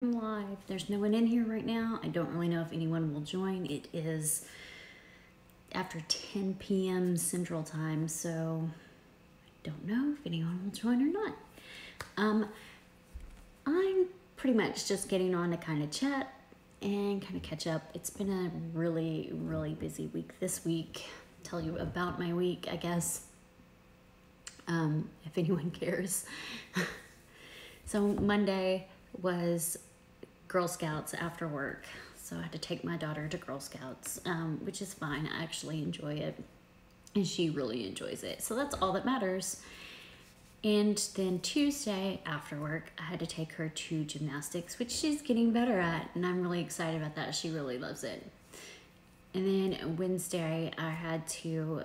Live. There's no one in here right now. I don't really know if anyone will join. It is after 10 p.m. Central Time, so I don't know if anyone will join or not. I'm pretty much just getting on to kind of chat and kind of catch up. It's been a really, really busy week this week. Tell you about my week, I guess, if anyone cares. So Monday was Girl Scouts after work. So I had to take my daughter to Girl Scouts, which is fine. I actually enjoy it, and she really enjoys it. So that's all that matters. And then Tuesday after work, I had to take her to gymnastics, which she's getting better at, and I'm really excited about that. She really loves it. And then Wednesday, I had to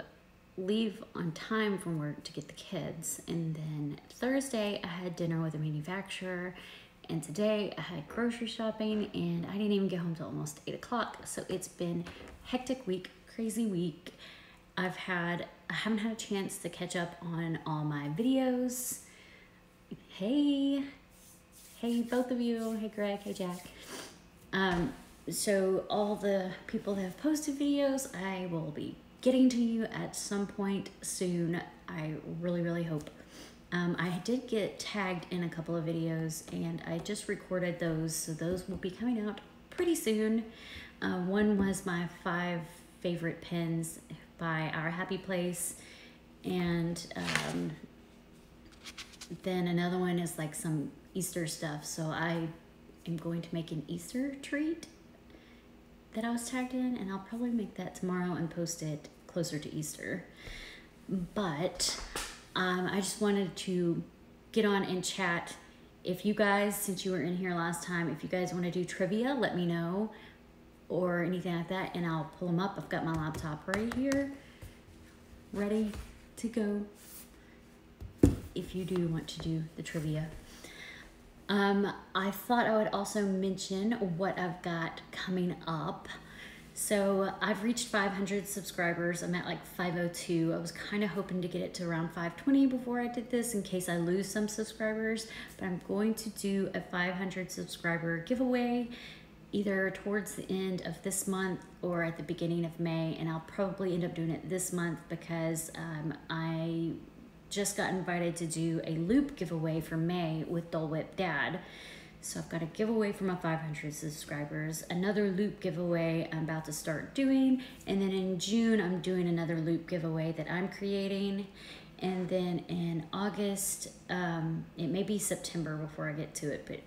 leave on time from work to get the kids. And then Thursday, I had dinner with a manufacturer. And today I had grocery shopping, and I didn't even get home till almost 8 o'clock. So it's been hectic week, crazy week. I haven't had a chance to catch up on all my videos. Hey, both of you. Hey, Greg. Hey, Jack. So all the people that have posted videos, I will be getting to you at some point soon. I really, really hope. I did get tagged in a couple of videos, and I just recorded those, so those will be coming out pretty soon. One was my 5 favorite pins by Our Happy Place, and then another one is like some Easter stuff. So I am going to make an Easter treat that I was tagged in, and I'll probably make that tomorrow and post it closer to Easter. But I just wanted to get on and chat. If you guys, since you were in here last time, if you guys want to do trivia, let me know, or anything like that, and I'll pull them up. I've got my laptop right here, ready to go, if you do want to do the trivia. I thought I would also mention what I've got coming up. So I've reached 500 subscribers. I'm at like 502. I was kind of hoping to get it to around 520 before I did this, in case I lose some subscribers. But I'm going to do a 500 subscriber giveaway either towards the end of this month or at the beginning of May. And I'll probably end up doing it this month because I just got invited to do a loop giveaway for May with Dole Whip Dad. So I've got a giveaway for my 500 subscribers, another loop giveaway I'm about to start doing, and then in June I'm doing another loop giveaway that I'm creating. And then in August, it may be September before I get to it, but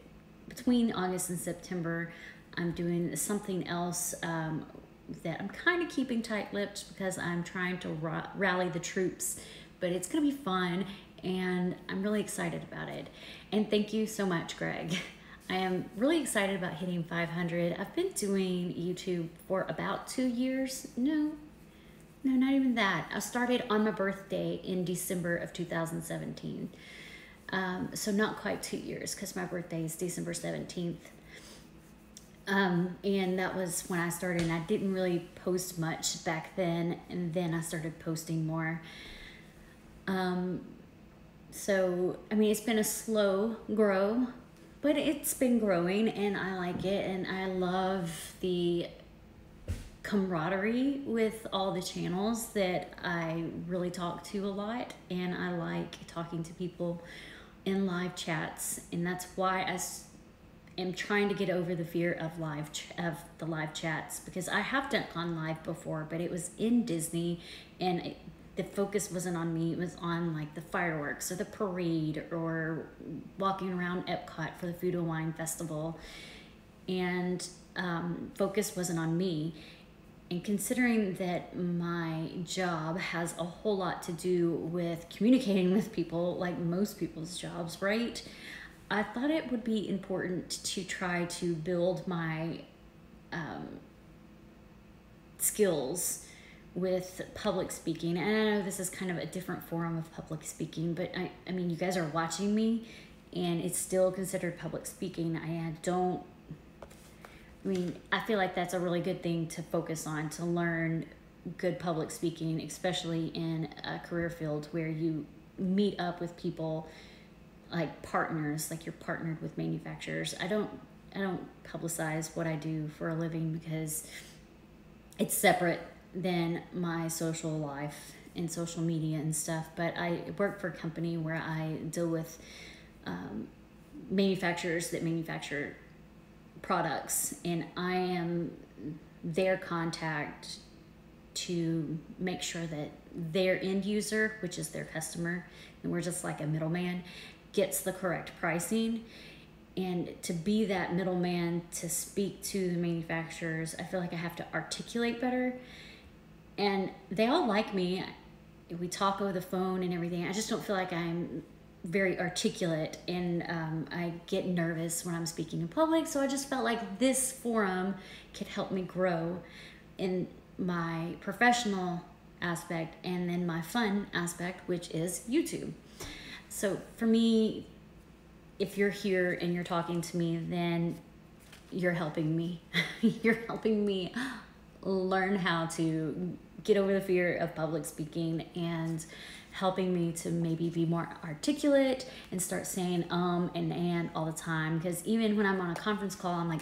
between August and September, I'm doing something else that I'm kind of keeping tight-lipped because I'm trying to rally the troops, but it's gonna be fun, and I'm really excited about it. And thank you so much, Greg. I am really excited about hitting 500. I've been doing YouTube for about 2 years. No, not even that. I started on my birthday in December of 2017. So not quite 2 years, because my birthday is December 17th. And that was when I started, and I didn't really post much back then, and then I started posting more. So, I mean, it's been a slow grow, but it's been growing, and I like it, and I love the camaraderie with all the channels that I really talk to a lot, and I like talking to people in live chats, and that's why I am trying to get over the fear of the live chats, because I have gone live before, but it was in Disney, and the focus wasn't on me. It was on like the fireworks or the parade or walking around Epcot for the Food and Wine Festival, and focus wasn't on me. And considering that my job has a whole lot to do with communicating with people, like most people's jobs, right? I thought it would be important to try to build my skills with public speaking. And I know this is kind of a different form of public speaking, but I mean, you guys are watching me, and it's still considered public speaking. I feel like that's a really good thing to focus on, to learn good public speaking, especially in a career field where you meet up with people like partners, like you're partnered with manufacturers. I don't don't publicize what I do for a living because it's separate than my social life and social media and stuff. But I work for a company where I deal with manufacturers that manufacture products, and I am their contact to make sure that their end user, which is their customer, and we're just like a middleman, gets the correct pricing. And to be that middleman to speak to the manufacturers, I feel like I have to articulate better. And they all like me. We talk over the phone and everything. I just don't feel like I'm very articulate, and I get nervous when I'm speaking in public. So I just felt like this forum could help me grow in my professional aspect and then my fun aspect, which is YouTube. So for me, if you're here and you're talking to me, then you're helping me. You're helping me learn how to get over the fear of public speaking, and helping me to maybe be more articulate and start saying and all the time. Because even when I'm on a conference call, I'm like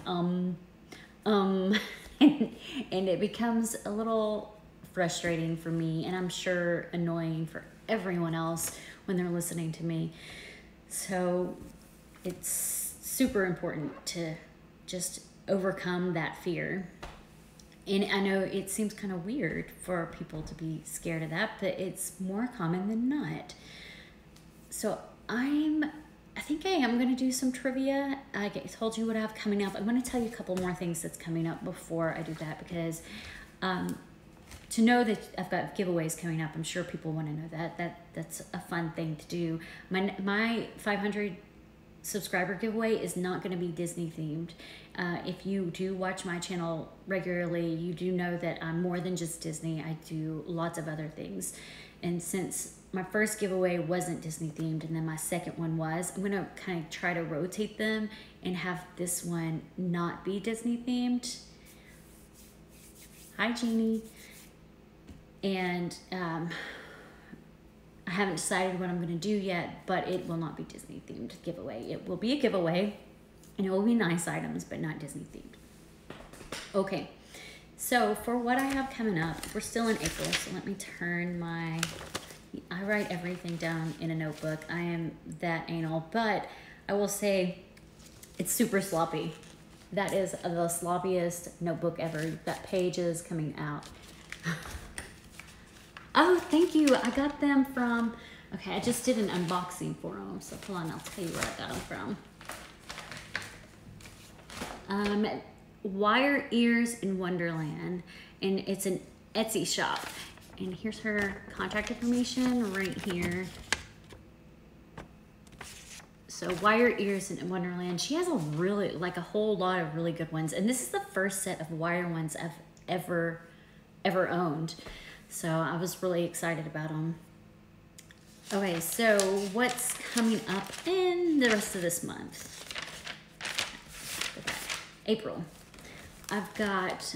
and it becomes a little frustrating for me, and I'm sure annoying for everyone else when they're listening to me. So it's super important to just overcome that fear. And I know it seems kind of weird for people to be scared of that, but it's more common than not. So I think I am going to do some trivia. I told you what I have coming up. I'm going to tell you a couple more things that's coming up before I do that, because to know that I've got giveaways coming up, I'm sure people want to know that. That's a fun thing to do. My 500 subscriber giveaway is not going to be Disney themed. If you do watch my channel regularly, you do know that I'm more than just Disney. I do lots of other things. And since my first giveaway wasn't Disney themed and then my second one was, I'm going to kind of try to rotate them and have this one not be Disney themed. Hi, Jeannie. And I haven't decided what I'm going to do yet, but it will not be Disney themed giveaway. It will be a giveaway, and it will be nice items, but not Disney themed. Okay, so for what I have coming up, we're still in April, so let me turn I write everything down in a notebook. I am that anal, but I will say it's super sloppy. That is the sloppiest notebook ever. You've got pages coming out. Oh, thank you. I got them from, okay, I just did an unboxing for them. So hold on, I'll tell you where I got them from. Wire Ears in Wonderland. And it's an Etsy shop. And here's her contact information right here. So Wire Ears in Wonderland. She has a whole lot of really good ones. And this is the first set of wire ones I've ever owned. So I was really excited about them. Okay, so what's coming up in the rest of this month? April. I've got,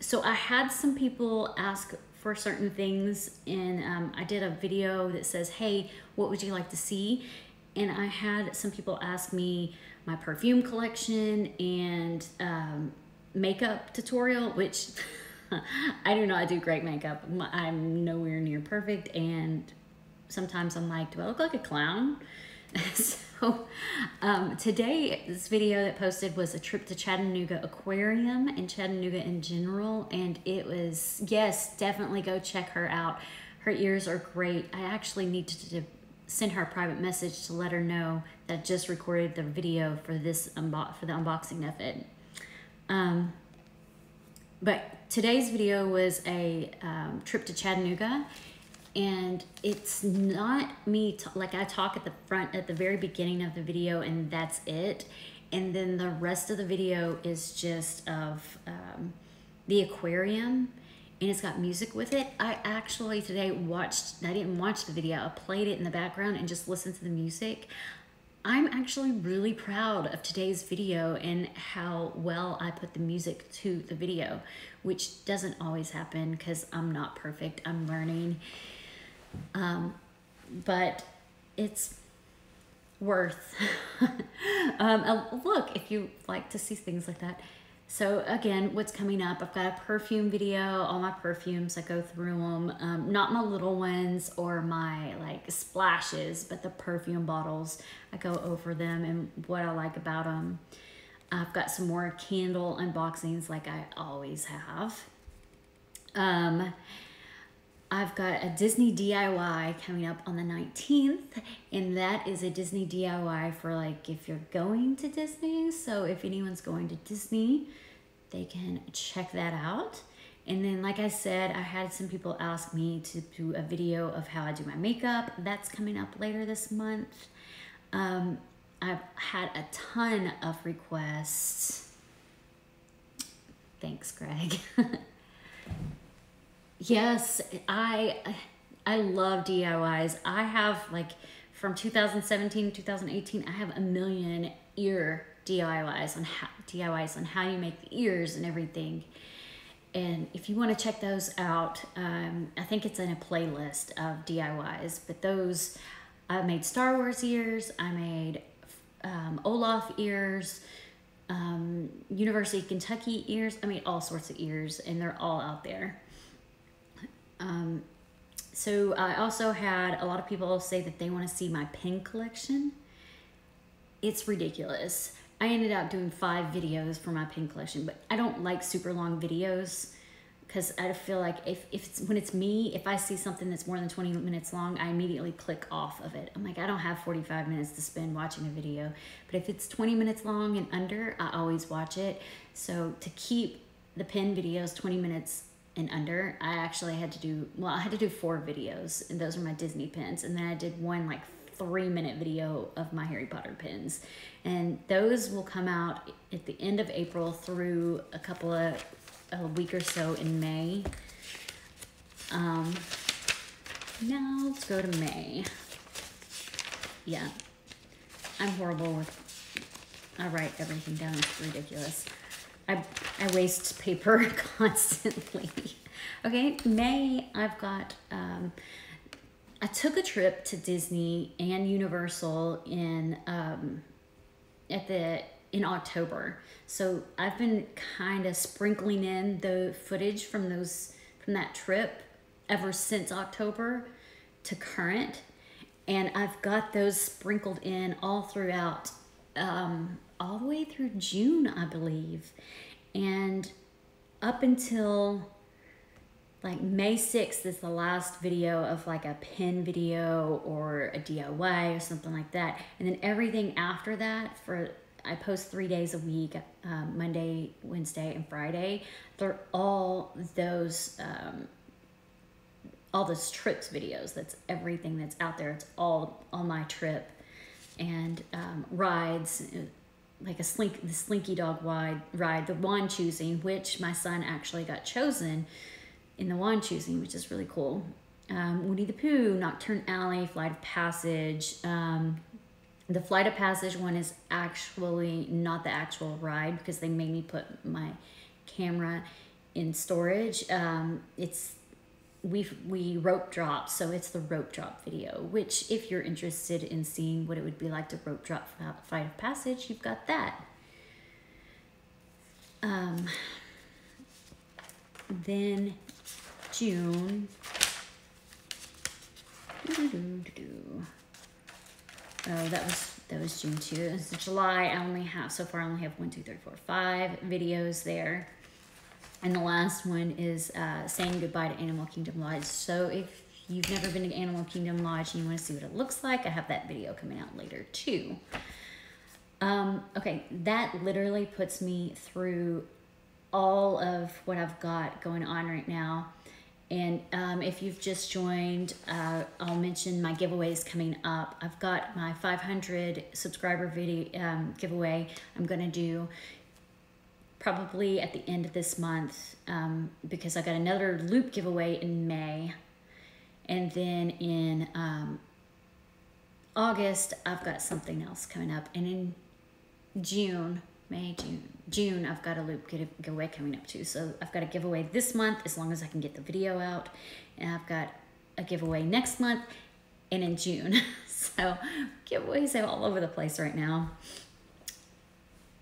so I had some people ask for certain things, and I did a video that says, hey, what would you like to see? And I had some people ask me my perfume collection and makeup tutorial, which I do not do great makeup. I'm nowhere near perfect, and sometimes I'm like, do I look like a clown? So today, this video that posted was a trip to Chattanooga Aquarium and Chattanooga in general, and it was, yes, definitely go check her out. Her ears are great. I actually need to send her a private message to let her know that I just recorded the video for this for the unboxing of it. But today's video was a trip to Chattanooga, and it's not me, like I talk at the front, at the very beginning of the video, and that's it. And then the rest of the video is just of the aquarium, and it's got music with it. I actually today I didn't watch the video, I played it in the background and just listened to the music. I'm actually really proud of today's video and how well I put the music to the video, which doesn't always happen because I'm not perfect, I'm learning. But worth a look if you like to see things like that. So again, what's coming up, I've got a perfume video, all my perfumes, I go through them, not my little ones or my like splashes, but the perfume bottles, I go over them and what I like about them. I've got some more candle unboxings like I always have. I've got a Disney DIY coming up on the 19th, and that is a Disney DIY for like if you're going to Disney. So if anyone's going to Disney, they can check that out. And then, like I said, I had some people ask me to do a video of how I do my makeup. That's coming up later this month. I've had a ton of requests. Thanks, Greg. Yes, I love DIYs. I have like from 2017 to 2018, I have a million ear DIYs on how you make the ears and everything. And if you want to check those out, I think it's in a playlist of DIYs. But those, I made Star Wars ears, I made Olaf ears, University of Kentucky ears. I made all sorts of ears, and they're all out there. So I also had a lot of people say that they want to see my pen collection. It's ridiculous. I ended up doing 5 videos for my pen collection, but I don't like super long videos because I feel like when it's me, if I see something that's more than 20 minutes long, I immediately click off of it. I'm like, I don't have 45 minutes to spend watching a video, but if it's 20 minutes long and under, I always watch it. So to keep the pen videos 20 minutes and under, I actually had to do, well, I had to do 4 videos, and those are my Disney pens, and then I did one like 3-minute video of my Harry Potter pens, and those will come out at the end of April through a week or so in May. Now let's go to May. Yeah, I'm horrible with, I write everything down, it's ridiculous. I waste paper constantly. Okay, May, I've got, I took a trip to Disney and Universal in October. So I've been kind of sprinkling in the footage from that trip ever since October to current. And I've got those sprinkled in all throughout, all the way through June, I believe. And up until like May 6th is the last video of like a pen video or a DIY or something like that. And then everything after that, I post 3 days a week, Monday, Wednesday, and Friday. They're all those trips videos. That's everything that's out there. It's all on my trip and rides, like the Slinky Dog ride, the wand choosing, which my son actually got chosen in the wand choosing, which is really cool. Winnie the Pooh, Nocturne Alley, Flight of Passage. The Flight of Passage one is actually not the actual ride because they made me put my camera in storage. We rope drop, so it's the rope drop video, which if you're interested in seeing what it would be like to rope drop Flight of Passage, you've got that. Then June. Oh, that was June too. It's July. I only have 1, 2, 3, 4, 5 videos there. And the last one is saying goodbye to Animal Kingdom Lodge. So if you've never been to Animal Kingdom Lodge and you want to see what it looks like, I have that video coming out later too. Okay, that literally puts me through all of what I've got going on right now. And if you've just joined, I'll mention my giveaways coming up. I've got my 500 subscriber video giveaway I'm going to do probably at the end of this month because I got another loop giveaway in May. And then in August, I've got something else coming up. And in June, June, I've got a loop giveaway coming up too. So I've got a giveaway this month as long as I can get the video out. And I've got a giveaway next month and in June. So giveaways are all over the place right now.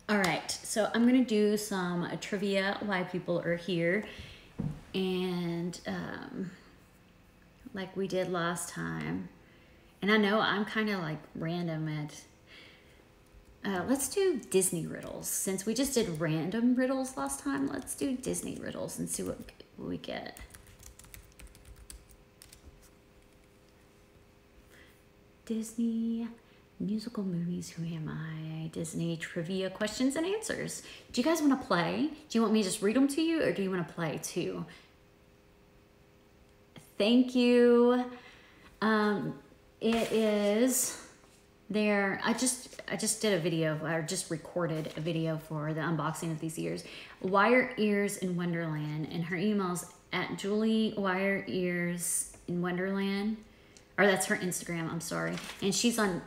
All right, so I'm gonna do some trivia why people are here, and like we did last time. And I know I'm kind of like random at. Let's do Disney riddles. Since we just did random riddles last time, let's do Disney riddles and see what we get. Disney musical movies, who am I? Disney trivia questions and answers. Do you guys want to play? Do you want me to just read them to you, or do you want to play too? Thank you. It is there. I just did a video, or just recorded a video for the unboxing of these ears. Wire Ears in Wonderland, and her email's at Julie Wire Ears in Wonderland. Or that's her Instagram, I'm sorry. And she's on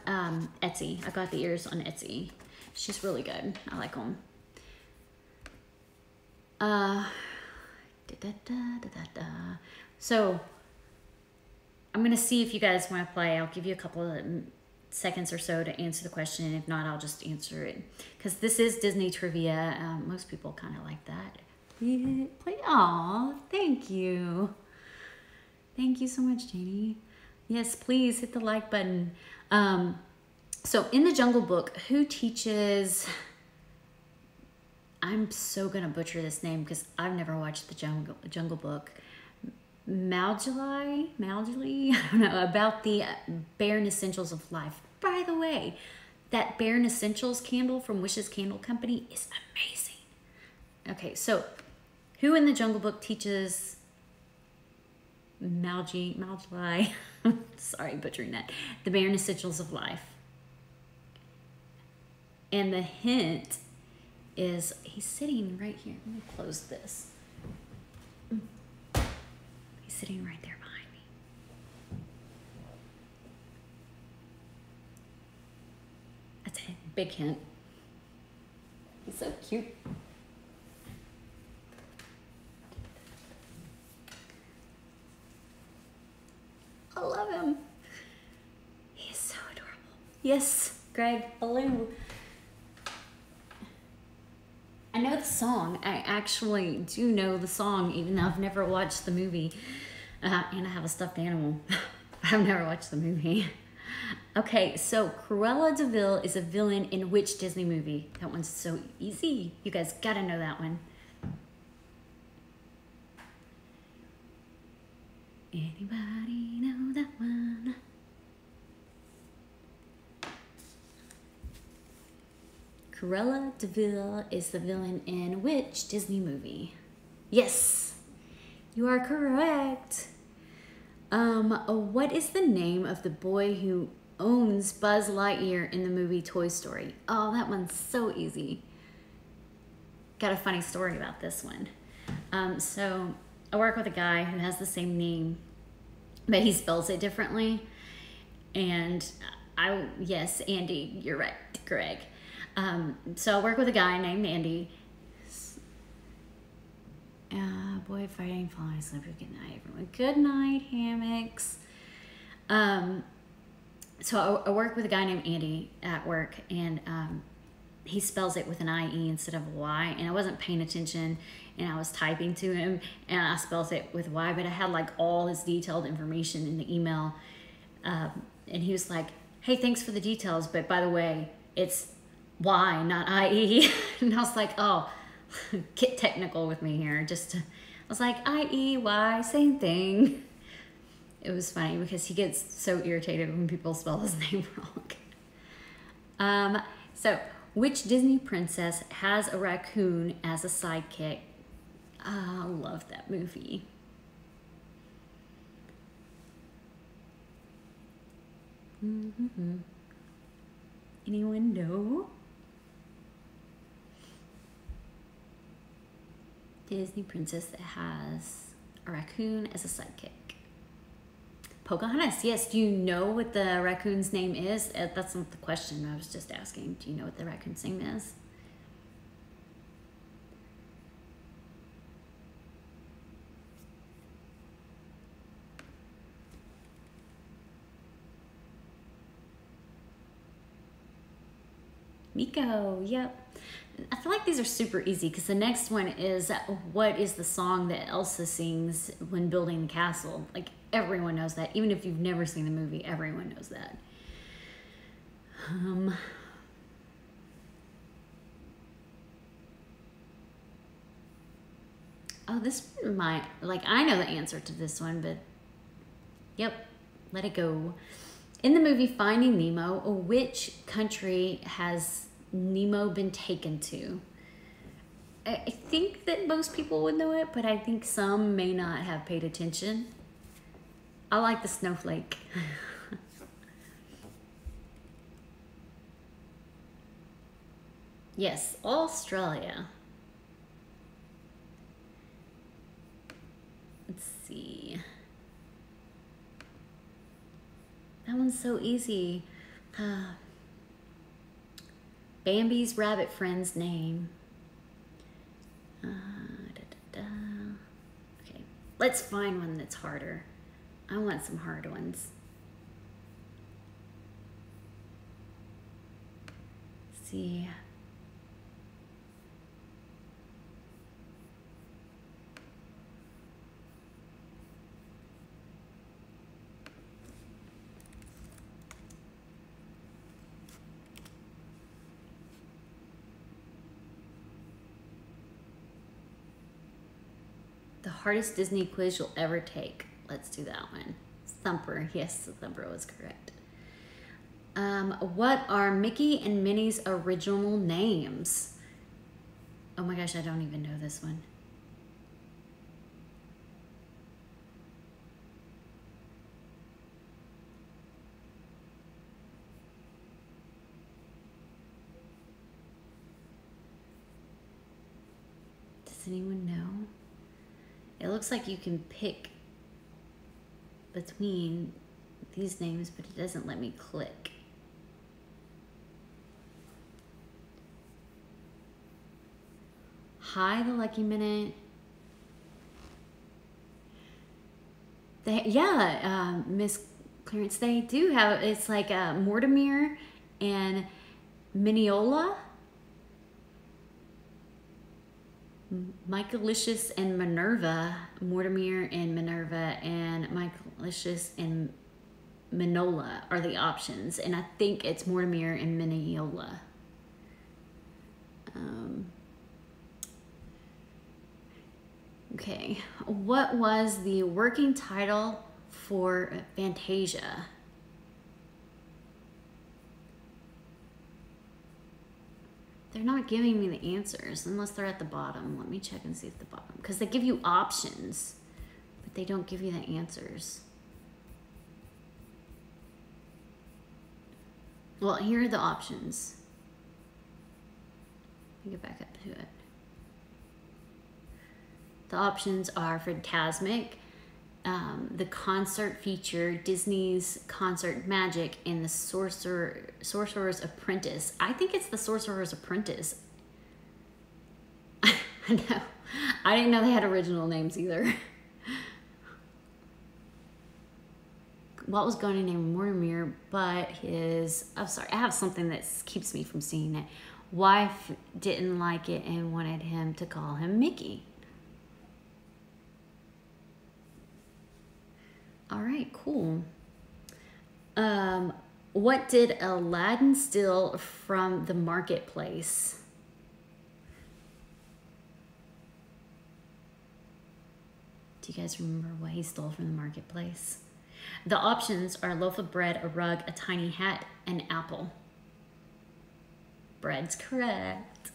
Etsy. I got the ears on Etsy. She's really good. I like them. So, I'm going to see if you guys want to play. I'll give you a couple of seconds or so to answer the question. And if not, I'll just answer it. Because this is Disney trivia. Most people kind of like that. Play. Aw, thank you. Thank you so much, Janie. Yes, please hit the like button. So in the Jungle Book, who teaches... I'm so going to butcher this name because I've never watched the Jungle Book. Mowgli? I don't know, about the bare essentials of life. By the way, that bare essentials candle from Wishes Candle Company is amazing. Okay, so who in the Jungle Book teaches Mowgli, sorry, butchering that, the bare essentials of life? And the hint is, he's sitting right here. Let me close this. He's sitting right there behind me. That's a big hint. He's so cute. I love him. He is so adorable. Yes, Greg, hello. I know the song. I actually do know the song, even though I've never watched the movie. And I have a stuffed animal. I've never watched the movie. Okay, so Cruella de Vil is a villain in which Disney movie? That one's so easy. You guys gotta know that one. Anybody know that one? Cruella de Vil is the villain in which Disney movie? Yes, you are correct. What is the name of the boy who owns Buzz Lightyear in the movie Toy Story? Oh, that one's so easy. Got a funny story about this one. So I work with a guy who has the same name, but he spells it differently. And yes, Andy, you're right, Greg. So I work with a guy named Andy. Boy fighting flies, sleep. Good night, everyone. Good night, hammocks. So I work with a guy named Andy at work, and he spells it with an IE instead of a Y, and I wasn't paying attention, and I was typing to him, and I spelled it with Y, but I had like all his detailed information in the email, and he was like, hey, thanks for the details, but by the way, it's Y, not IE. And I was like, oh, get technical with me here. I was like, IE, Y, same thing. It was funny because he gets so irritated when people spell his name wrong. So, which Disney princess has a raccoon as a sidekick? I love that movie. Anyone know? Disney princess that has a raccoon as a sidekick. Pocahontas, yes. Do you know what the raccoon's name is? That's not the question. I was just asking. Do you know what the raccoon's name is? Nico, yep. I feel like these are super easy because the next one is what is the song that Elsa sings when building the castle? Like everyone knows that. Even if you've never seen the movie, everyone knows that. Oh, this might, like, I know the answer to this one, but yep, let it go. In the movie Finding Nemo, which country has Nemo been taken to? I think that most people would know it, but I think some may not have paid attention. I like the snowflake. Yes, Australia. Let's see. That one's so easy. Bambi's rabbit friend's name. Okay, let's find one that's harder. I want some hard ones. Let's see. The hardest Disney quiz you'll ever take. Let's do that one. Thumper. Yes, Thumper was correct. What are Mickey and Minnie's original names? Oh my gosh, I don't even know this one. Does anyone know? It looks like you can pick between these names, but it doesn't let me click. Hi, the Lucky Minute. Miss Clarence, they do have, it's like Mortimer and Mineola. Michaelicious and Minerva, Mortimer and Minerva, and Michaelicious and Minola are the options, and I think it's Mortimer and Mineola. Okay, what was the working title for Fantasia? They're not giving me the answers unless they're at the bottom. Let me check and see at the bottom, because they give you options, but they don't give you the answers. Well, here are the options. Let me get back up to it. The options are Fantasmic, the concert feature, Disney's Concert Magic, and the Sorcerer's Apprentice. I think it's the Sorcerer's Apprentice. I know. I didn't know they had original names either. Walt was going to name Mortimer, but his, I'm sorry, I have something that keeps me from seeing it. Wife didn't like it and wanted him to call him Mickey. All right, cool. What did Aladdin steal from the marketplace? Do you guys remember what he stole from the marketplace? The options are a loaf of bread, a rug, a tiny hat, an apple. Bread's correct.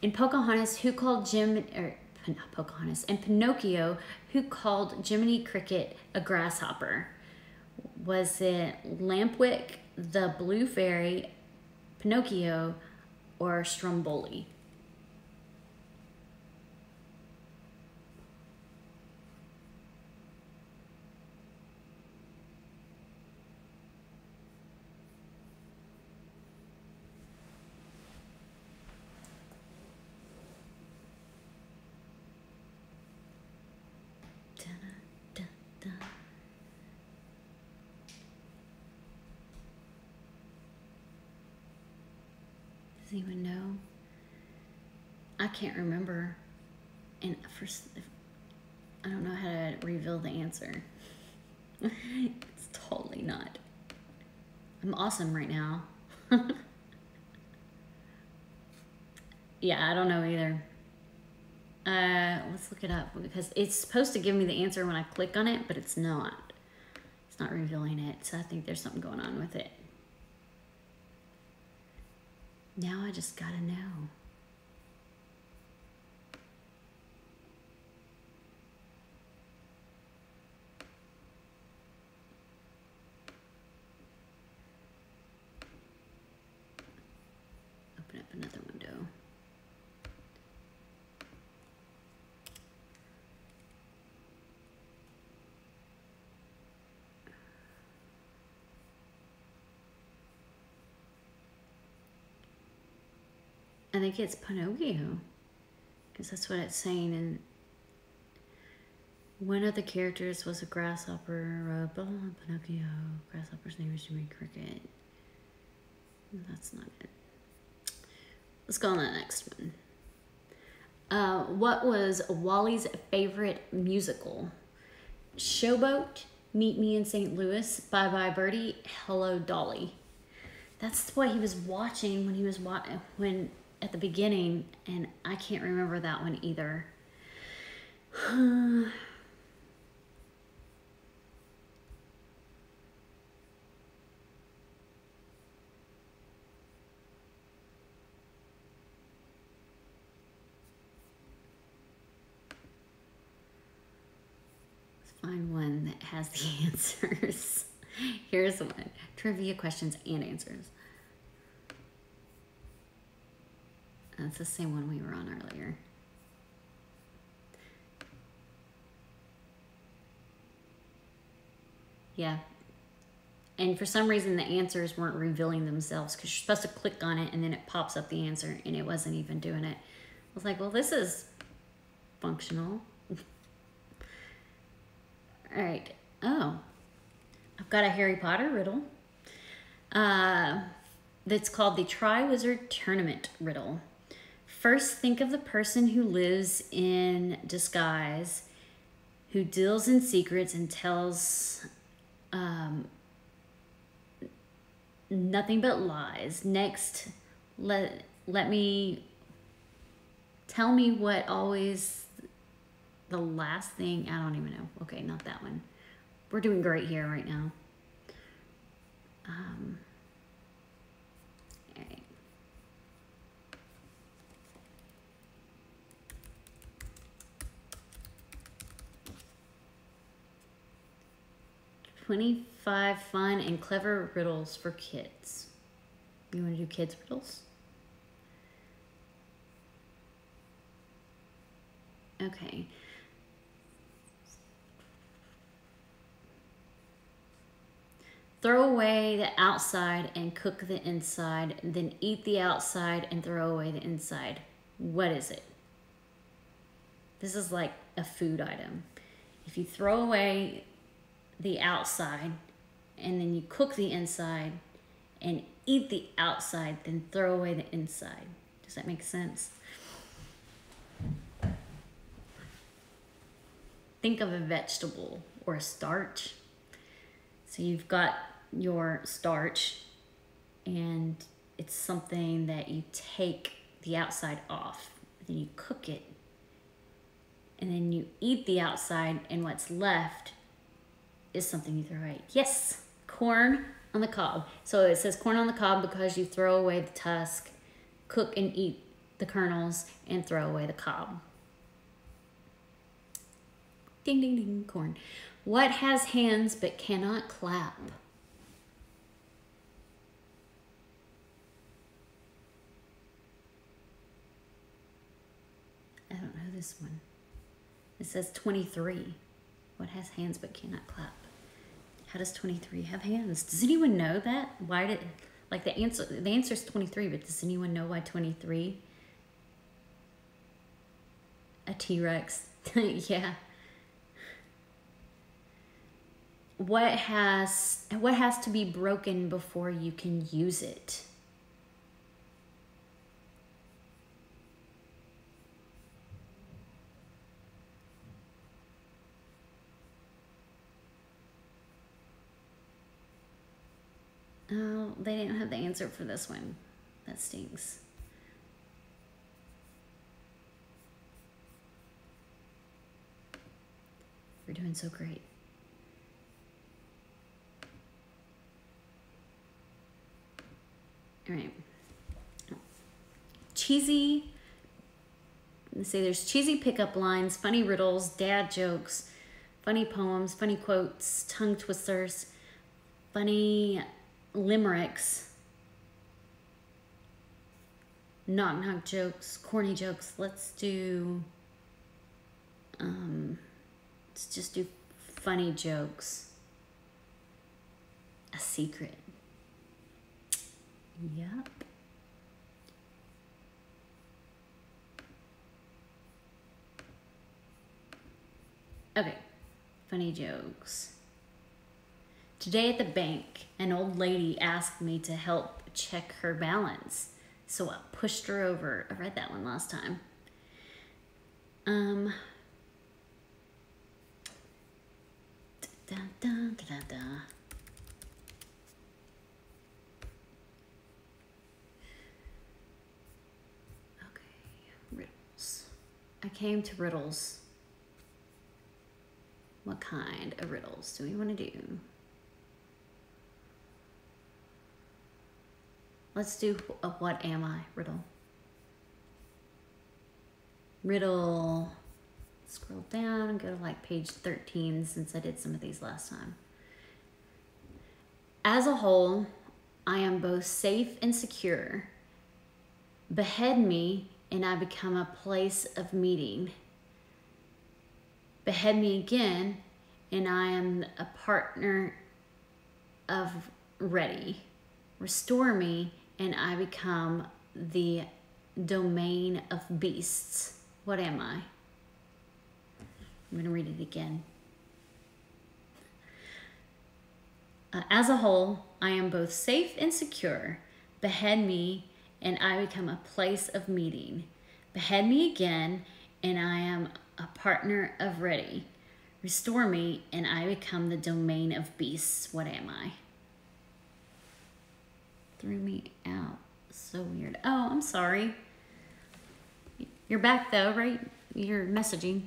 In Pocahontas, who called not Pocahontas, and Pinocchio, who called Jiminy Cricket a grasshopper? Was it Lampwick, the Blue Fairy, Pinocchio, or Stromboli? Does anyone know? I can't remember. And first, I don't know how to reveal the answer. It's totally not. I'm awesome right now. Yeah, I don't know either. Let's look it up because it's supposed to give me the answer when I click on it, but it's not. It's not revealing it, so I think there's something going on with it. Now I just gotta know. Open up another window. I think it's Pinocchio, because that's what it's saying. And one of the characters was a grasshopper. Pinocchio. Grasshopper's name is Jimmy Cricket. That's not it. Let's go on to the next one. What was Wally's favorite musical? Showboat, Meet Me in St. Louis, Bye Bye Birdie, Hello Dolly. That's what he was watching when he was at the beginning, and I can't remember that one either. Find one that has the answers. Here's one. Trivia questions and answers. That's the same one we were on earlier. Yeah. And for some reason the answers weren't revealing themselves because you're supposed to click on it and then it pops up the answer and it wasn't even doing it. I was like, well, this is functional. All right. Oh, I've got a Harry Potter riddle. That's called the Triwizard Tournament riddle. First, think of the person who lives in disguise, who deals in secrets and tells nothing but lies. Next, tell me what always the last thing, I don't even know. Okay, not that one. We're doing great here right now. All right. "25 fun and clever riddles for kids." You want to do kids riddles? Okay. Throw away the outside and cook the inside, then eat the outside and throw away the inside. What is it? This is like a food item. If you throw away the outside and then you cook the inside and eat the outside, then throw away the inside. Does that make sense? Think of a vegetable or a starch. So you've got your starch and it's something that you take the outside off, then you cook it, and then you eat the outside, and what's left is something you throw away. Yes, corn on the cob. So it says corn on the cob because you throw away the tusk, cook and eat the kernels, and throw away the cob. Ding, ding, ding, corn. What has hands but cannot clap? I don't know this one. It says 23. What has hands but cannot clap? How does 23 have hands? Does anyone know that? Why did, like the answer is 23, but does anyone know why 23? A T-Rex. Yeah. What has to be broken before you can use it? Oh, they didn't have the answer for this one. That stinks. We're doing so great. All right. Cheesy. Let's see, there's cheesy pickup lines, funny riddles, dad jokes, funny poems, funny quotes, tongue twisters, funny limericks, knock knock jokes, corny jokes. Let's just do funny jokes. A secret. Yep. Okay, funny jokes. Today at the bank, an old lady asked me to help check her balance, so I pushed her over. I read that one last time. Dun, dun, dun, dun, dun. Okay, riddles. I came to riddles. What kind of riddles do we want to do? Let's do a what am I riddle. Riddle. Scroll down and go to like page 13 since I did some of these last time. As a whole, I am both safe and secure. Behead me and I become a place of meeting. Behead me again and I am a partner of ready. Restore me and I become the domain of beasts. What am I? I'm going to read it again. As a whole, I am both safe and secure. Behead me, and I become a place of meeting. Behead me again, and I am a partner of ready. Restore me, and I become the domain of beasts. What am I? Threw me out. So weird. Oh, I'm sorry. You're back though, right? You're messaging.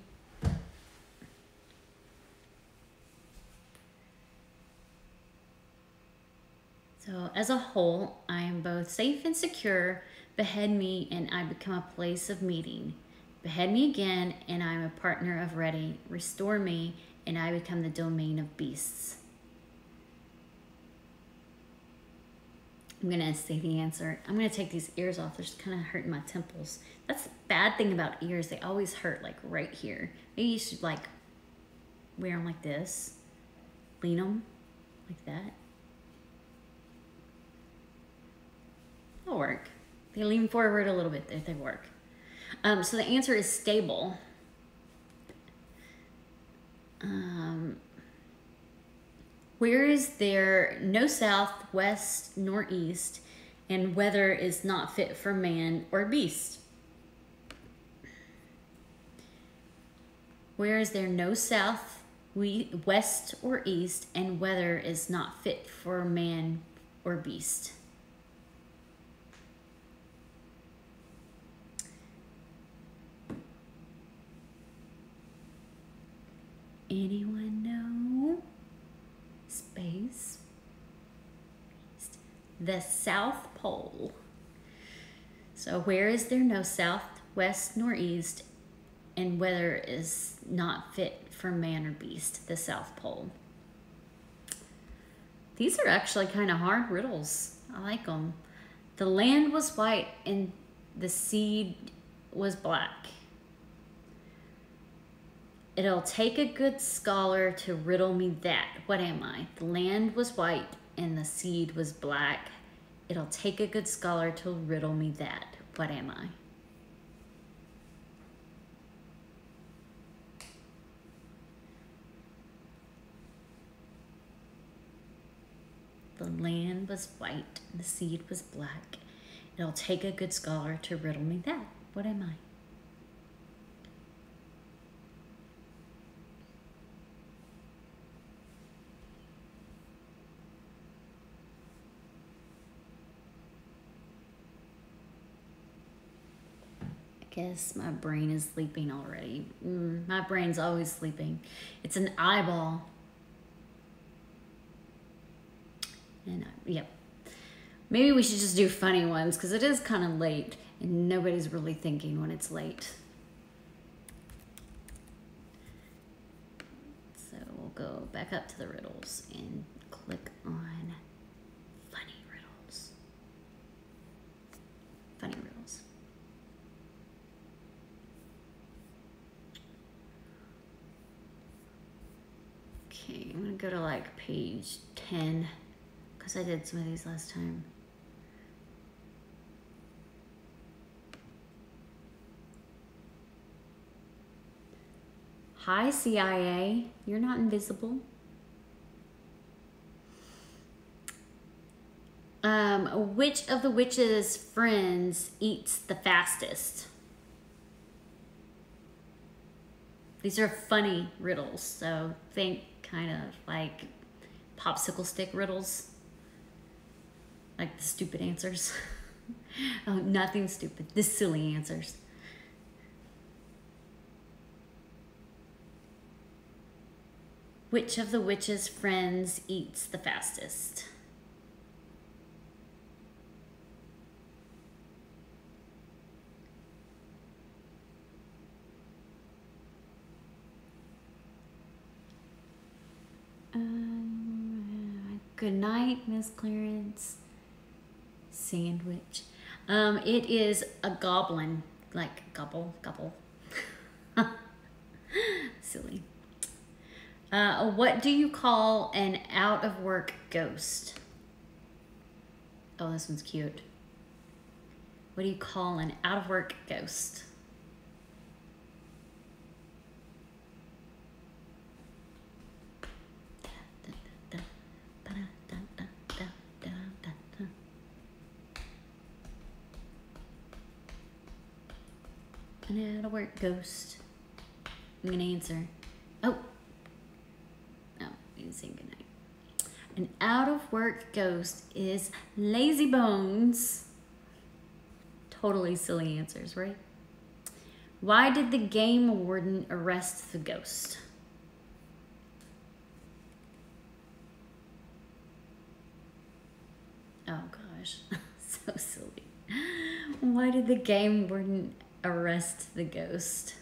So as a whole, I am both safe and secure. Behead me and I become a place of meeting. Behead me again and I am a partner of ready. Restore me and I become the domain of beasts. I'm going to say the answer. I'm going to take these ears off. They're just kind of hurting my temples. That's the bad thing about ears. They always hurt like right here. Maybe you should like wear them like this. Lean them like that. They'll work. They lean forward a little bit if they work. So the answer is stable. Where is there no south, west, nor east, and weather is not fit for man or beast? Where is there no south, west, or east, and weather is not fit for man or beast? Anyone know? Space. The South Pole. So where is there no south, west, nor east, and weather is not fit for man or beast? The South Pole. These are actually kind of hard riddles. I like them. The land was white and the seed was black. It'll take a good scholar to riddle me that. What am I? The land was white and the seed was black. It'll take a good scholar to riddle me that. What am I? The land was white and the seed was black. It'll take a good scholar to riddle me that. What am I? guess my brain is sleeping already. My brain's always sleeping. It's an eyeball. And yep. Maybe we should just do funny ones because it is kind of late and nobody's really thinking when it's late. So we'll go back up to the riddles and click on funny riddles. Funny riddles. Okay, I'm gonna go to like page 10 because I did some of these last time. Hi, CIA. You're not invisible. Which of the witch's friends eats the fastest? These are funny riddles, so think kind of like popsicle stick riddles. Like the stupid answers. Oh, nothing stupid. The silly answers. Which of the witch's friends eats the fastest? Good night, Miss Clarence. Sandwich. It is a goblin. Like gobble, gobble. Silly. What do you call an out-of-work ghost? Oh, this one's cute. What do you call an out-of-work ghost? An out-of-work ghost. I'm gonna answer. Oh. No, you didn't say goodnight. An out-of-work ghost is Lazy Bones. Totally silly answers, right? Why did the game warden arrest the ghost? Oh gosh, so silly. Why did the game warden arrest the ghost?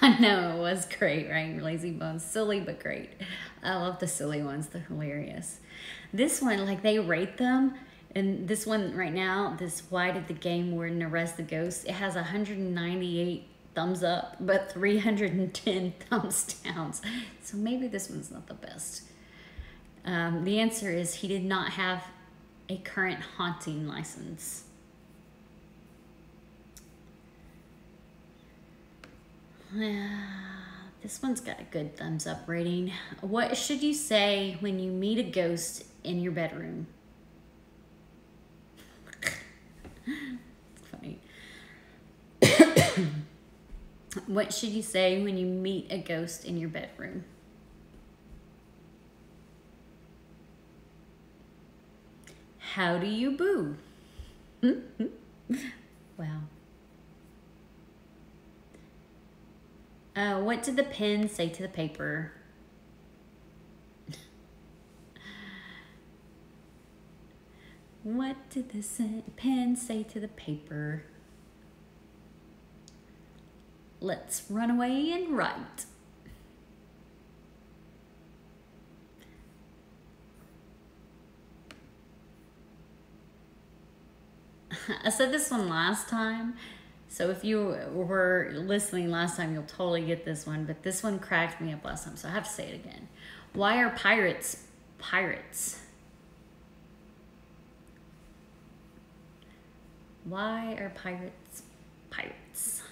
I know, it was great, right? Lazy Bones. Silly, but great. I love the silly ones. They're hilarious. This one, like they rate them. And this one right now, this why did the game warden arrest the ghost? It has 198 thumbs up, but 310 thumbs down. So maybe this one's not the best. The answer is he did not have a current haunting license. This one's got a good thumbs up rating. What should you say when you meet a ghost in your bedroom? It's funny. What should you say when you meet a ghost in your bedroom? How do you boo? Wow. What did the pen say to the paper? What did the pen say to the paper? Let's run away and write. I said this one last time, so if you were listening last time, you'll totally get this one, but this one cracked me up last time, so I have to say it again. Why are pirates pirates? Why are pirates pirates?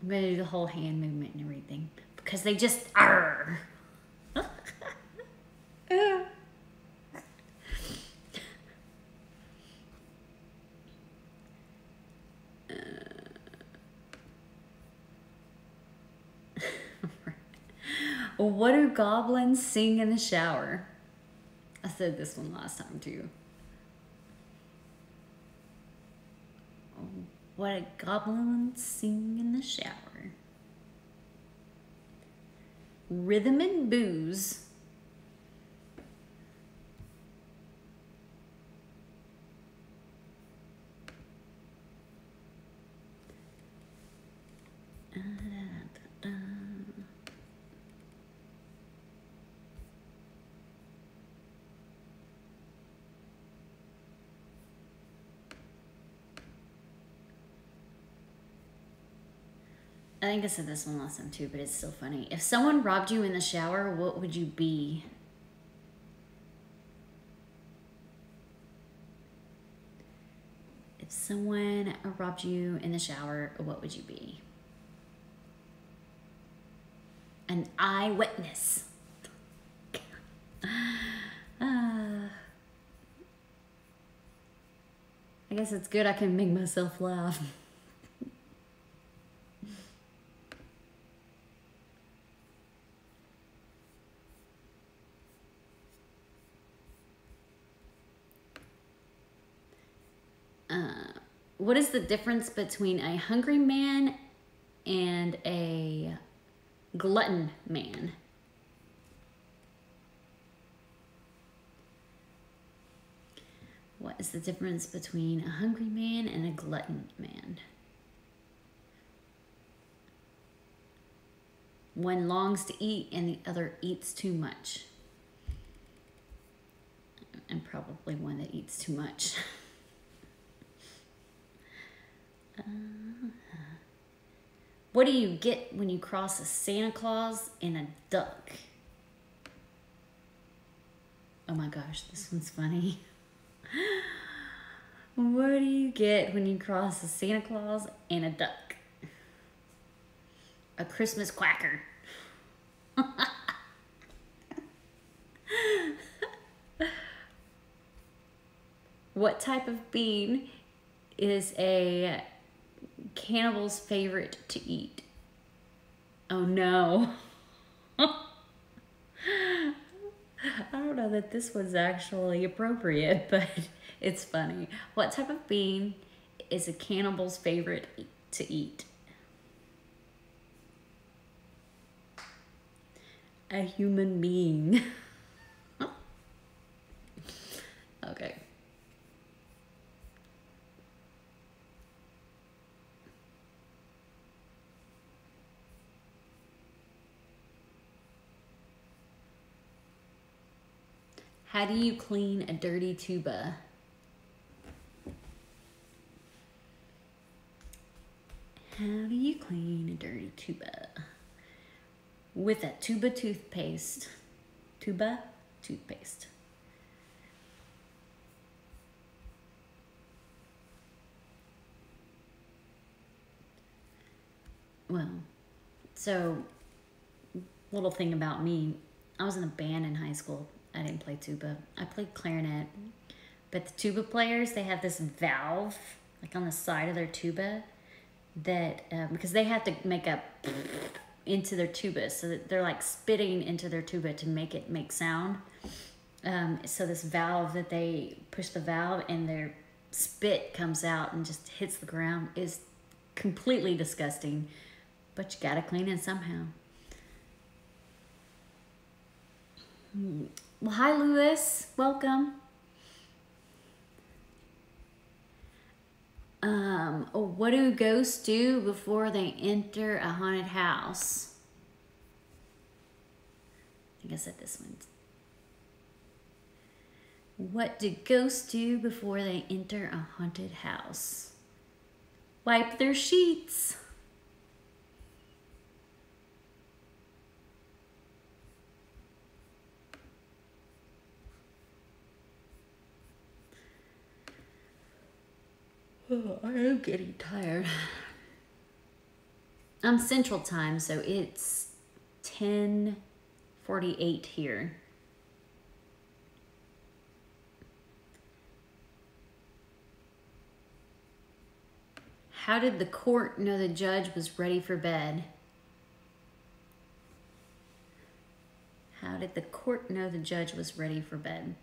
I'm gonna do the whole hand movement and everything because they just are. What do goblins sing in the shower? I said this one last time too. What do goblins sing in the shower? Rhythm and booze. I think I said this one last time too, but it's still funny. If someone robbed you in the shower, what would you be? If someone robbed you in the shower, what would you be? An eyewitness. I guess it's good I can make myself laugh. What is the difference between a hungry man and a glutton man? What is the difference between a hungry man and a glutton man? One longs to eat and the other eats too much. And probably one that eats too much. What do you get when you cross a Santa Claus and a duck? Oh my gosh, this one's funny. What do you get when you cross a Santa Claus and a duck? A Christmas quacker. What type of bean is a cannibal's favorite to eat? Oh no. I don't know that this was actually appropriate, but it's funny. What type of bean is a cannibal's favorite to eat? A human being. Okay. How do you clean a dirty tuba? How do you clean a dirty tuba? With a tuba toothpaste. Tuba toothpaste. Well, so little thing about me, I was in a band in high school. I didn't play tuba. I played clarinet. But the tuba players, they have this valve like on the side of their tuba that, because they have to make a into their tuba, so that they're like spitting into their tuba to make it make sound. So this valve that they push the valve and their spit comes out and just hits the ground is completely disgusting, but you gotta clean it somehow. Well, hi Lewis, welcome. What do ghosts do before they enter a haunted house? I think I said this one. What do ghosts do before they enter a haunted house? Wipe their sheets. Oh, I am getting tired. I'm Central Time, so it's 10:48 here. How did the court know the judge was ready for bed? How did the court know the judge was ready for bed?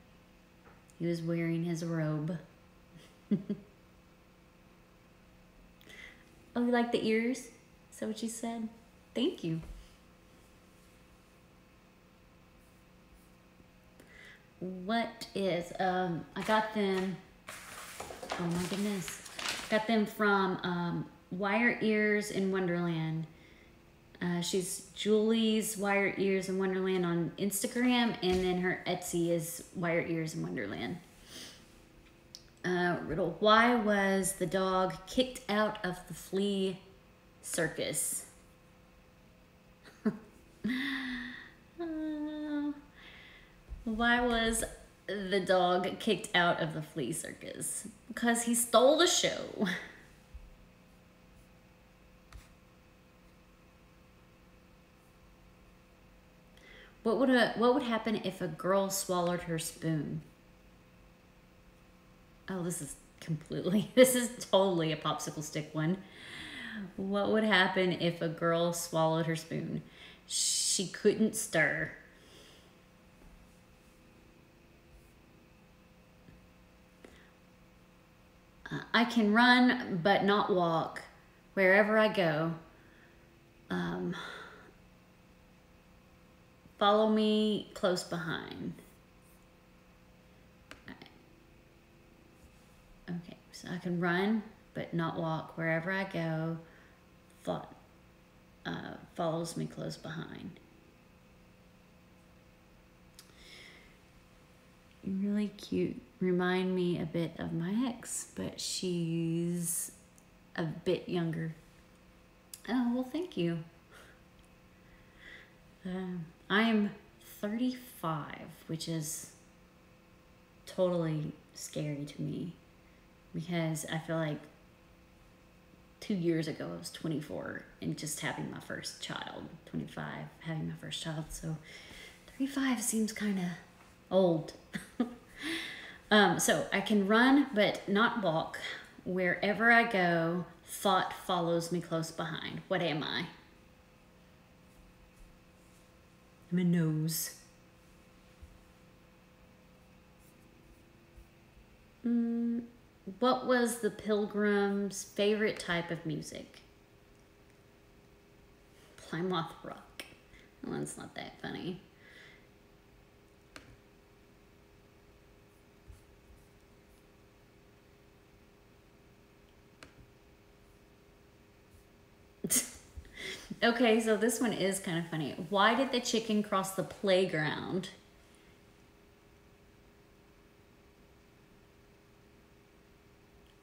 He was wearing his robe. Oh, you like the ears? Is that what you said? Thank you. What is, I got them, oh my goodness. Got them from Wire Ears in Wonderland. She's Julie's Wire Ears in Wonderland on Instagram, and then her Etsy is Wire Ears in Wonderland. Riddle, why was the dog kicked out of the flea circus? Why was the dog kicked out of the flea circus? Because he stole the show. What would happen if a girl swallowed her spoon? Oh, this is totally a popsicle stick one. What would happen if a girl swallowed her spoon? She couldn't stir. I can run but not walk wherever I go. Follow me close behind. Okay, so I can run but not walk wherever I go. Follows me close behind. You're really cute. Remind me a bit of my ex, but she's a bit younger. Oh, well, thank you. I am 35, which is totally scary to me because I feel like 2 years ago I was 24 and just having my first child. 25, having my first child. So 35 seems kind of old. So I can run but not walk. Wherever I go, thought follows me close behind. What am I? I'm a nose. What was the Pilgrims' favorite type of music? Plymouth Rock. That one's not that funny. Okay, so this one is kind of funny. Why did the chicken cross the playground?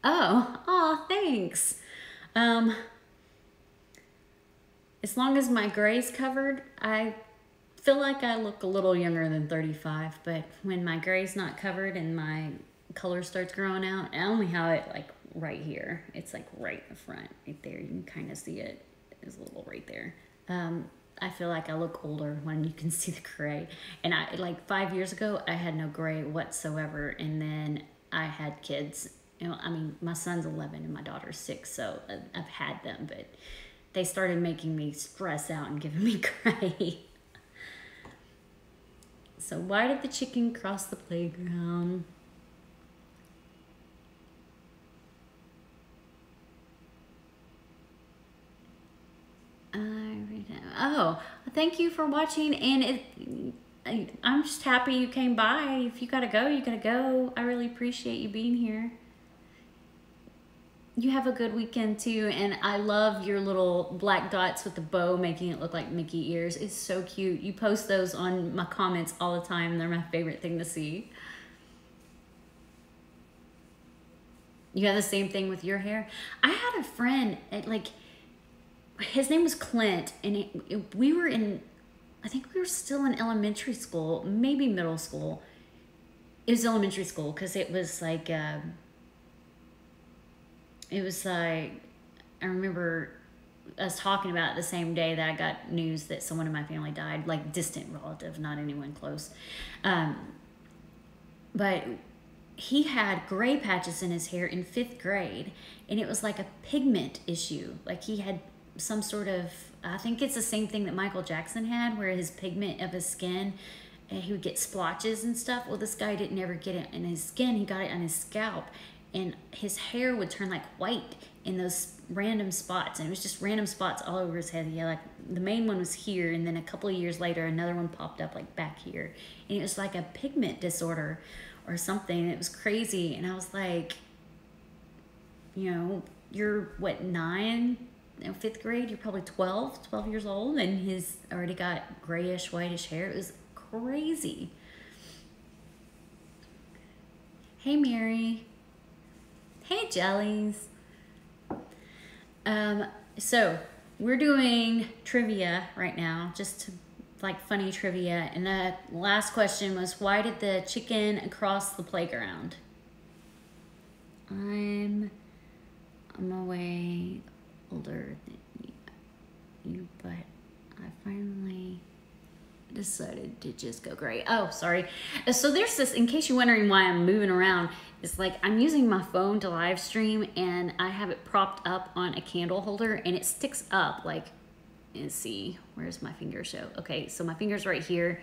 Oh, thanks. As long as my gray's covered, I feel like I look a little younger than 35, but when my gray's not covered and my color starts growing out, I only have it like right here. It's like right in the front, right there. You can kind of see it. It's a little right there. I feel like I look older when you can see the gray. And I like 5 years ago, I had no gray whatsoever. And then I had kids. You know, I mean, my son's 11 and my daughter's 6, so I've had them, but they started making me stress out and giving me gray. So why did the chicken cross the playground? Oh, thank you for watching, and I'm just happy you came by. If you gotta go, you gotta go. I really appreciate you being here. You have a good weekend too, and I love your little black dots with the bow making it look like Mickey ears. It's so cute. You post those on my comments all the time. They're my favorite thing to see. You have the same thing with your hair? I had a friend, his name was Clint, and we were in, I think we were still in elementary school, maybe middle school. It was elementary school, because it was like, I remember us talking about it the same day that I got news that someone in my family died, like distant relative, not anyone close. But he had gray patches in his hair in 5th grade, and it was like a pigment issue. Like he had some sort of, I think it's the same thing that Michael Jackson had, where his pigment of his skin, and he would get splotches and stuff. Well, this guy didn't ever get it in his skin. He got it on his scalp, and his hair would turn like white in those random spots, and it was just random spots all over his head. Yeah, like the main one was here, and then a couple of years later, another one popped up like back here, and it was like a pigment disorder or something. It was crazy, and I was like, you know, you're what, 9? You know, 5th grade, you're probably 12 years old, and he's already got grayish, whitish hair. It was crazy. Hey, Mary. Hey, Jellies. So we're doing trivia right now, just to, like, funny trivia. And the last question was, why did the chicken cross the playground? I'm way older than you, but I finally decided to just go gray. Oh, sorry. So there's this, in case you're wondering why I'm moving around, it's like I'm using my phone to live stream, and I have it propped up on a candle holder, and it sticks up like, let's see, where's my finger show? Okay, so my finger's right here.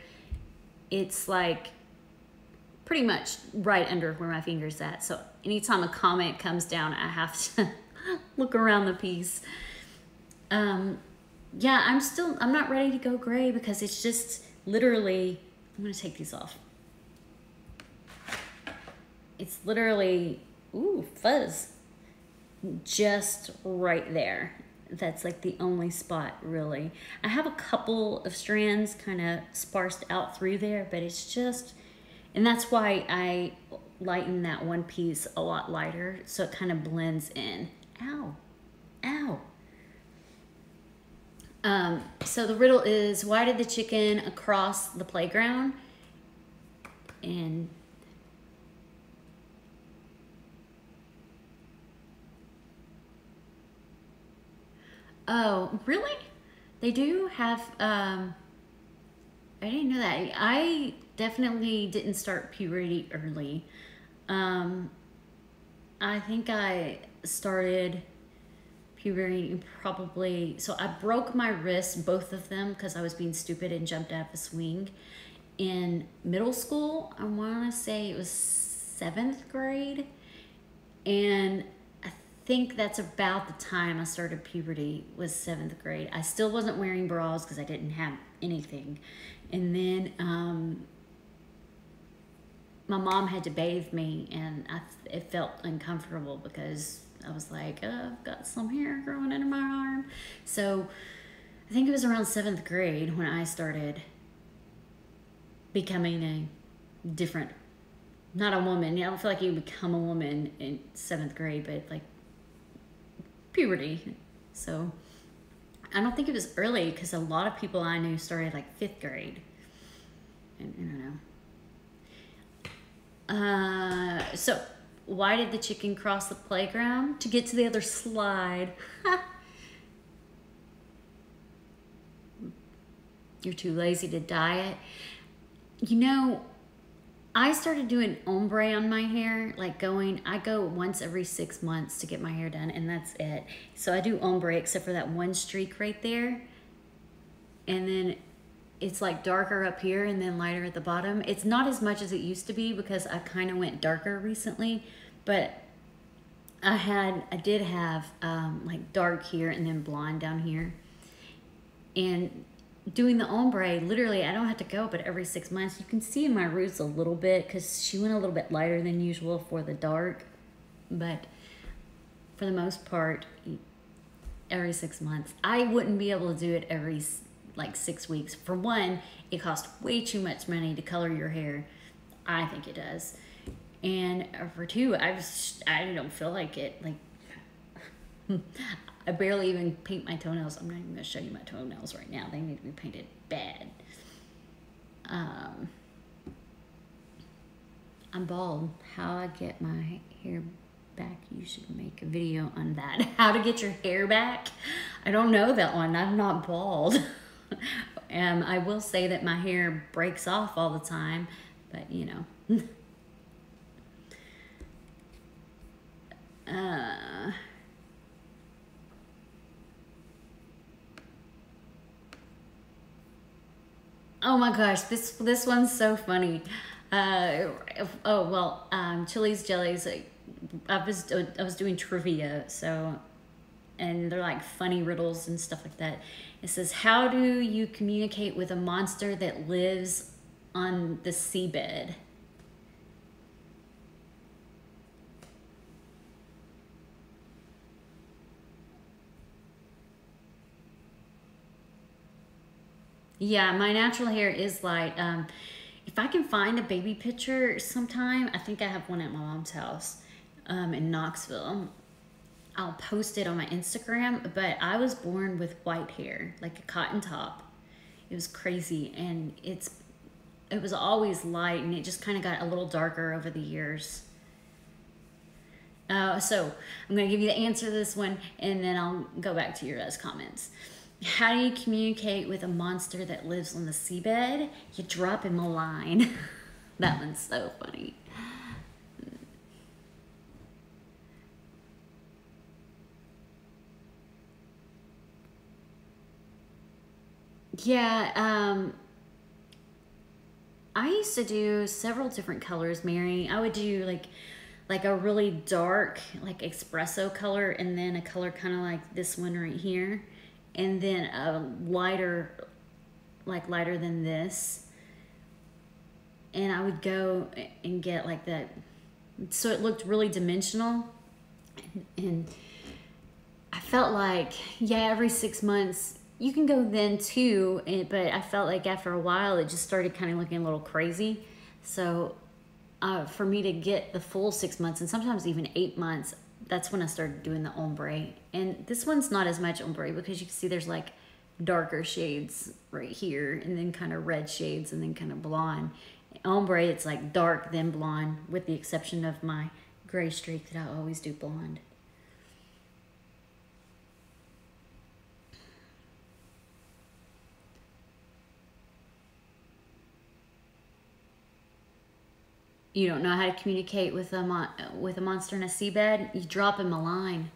It's like pretty much right under where my finger's at. So anytime a comment comes down, I have to look around the piece. Yeah, I'm not ready to go gray because it's just literally, I'm gonna take these off. It's literally, ooh, fuzz, just right there. That's like the only spot, really. I have a couple of strands kind of sparsed out through there, but it's just, and that's why I lighten that one piece a lot lighter, so it kind of blends in. Ow, ow. So the riddle is, why did the chicken cross the playground? And oh, really? They do have, I didn't know that. I definitely didn't start puberty early. I think I started puberty probably, so I broke my wrists, both of them, because I was being stupid and jumped out of a swing in middle school. I want to say it was 7th grade, and I think that's about the time I started puberty, was 7th grade. I still wasn't wearing bras because I didn't have anything, and then my mom had to bathe me, and it felt uncomfortable because I was like, I've got some hair growing under my arm. So I think it was around 7th grade when I started becoming a different, not a woman. I don't feel like you become a woman in 7th grade, but like puberty. So I don't think it was early because a lot of people I knew started like 5th grade. And I don't know. So why did the chicken cross the playground? To get to the other slide. You're too lazy to dye it. You know, I started doing ombre on my hair, like I go once every 6 months to get my hair done, and that's it. So I do ombre except for that one streak right there. And then it's like darker up here and then lighter at the bottom. It's not as much as it used to be because I kind of went darker recently, but I did have like dark here and then blonde down here. And doing the ombre, literally I don't have to go but every 6 months. You can see in my roots a little bit because she went a little bit lighter than usual for the dark, but for the most part every 6 months. I wouldn't be able to do it every like 6 weeks. For one, it costs way too much money to color your hair. I think it does. And for two, I don't feel like it. Like I barely even paint my toenails. I'm not even gonna show you my toenails right now. They need to be painted bad. I'm bald. How I get my hair back? You should make a video on that. How to get your hair back? I don't know that one. I'm not bald. I will say that my hair breaks off all the time, but you know. Oh my gosh, this one's so funny. Uh, oh well, Chili's Jellies. I was doing trivia, so and they're like funny riddles and stuff like that. It says, "How do you communicate with a monster that lives on the seabed?" Yeah, my natural hair is light. If I can find a baby picture sometime, I think I have one at my mom's house in Knoxville. I'll post it on my Instagram, but I was born with white hair, like a cotton top. It was crazy, and it was always light, and it just kind of got a little darker over the years. So I'm going to give you the answer to this one, and then I'll go back to your guys' comments. How do you communicate with a monster that lives on the seabed? You drop him a line. That one's so funny. Yeah, I used to do several different colors, Mary. I would do like a really dark, like espresso color, and then a color kind of like this one right here, and then a lighter, like lighter than this. And I would go and get like that, so it looked really dimensional. And I felt like, yeah, every 6 months you can go then too, but I felt like after a while it just started kind of looking a little crazy. So for me to get the full 6 months and sometimes even 8 months, that's when I started doing the ombre. And this one's not as much ombre because you can see there's like darker shades right here, and then kind of red shades, and then kind of blonde. Ombre, it's like dark then blonde, with the exception of my gray streak that I always do blonde. You don't know how to communicate with with a monster in a seabed? You drop him a line.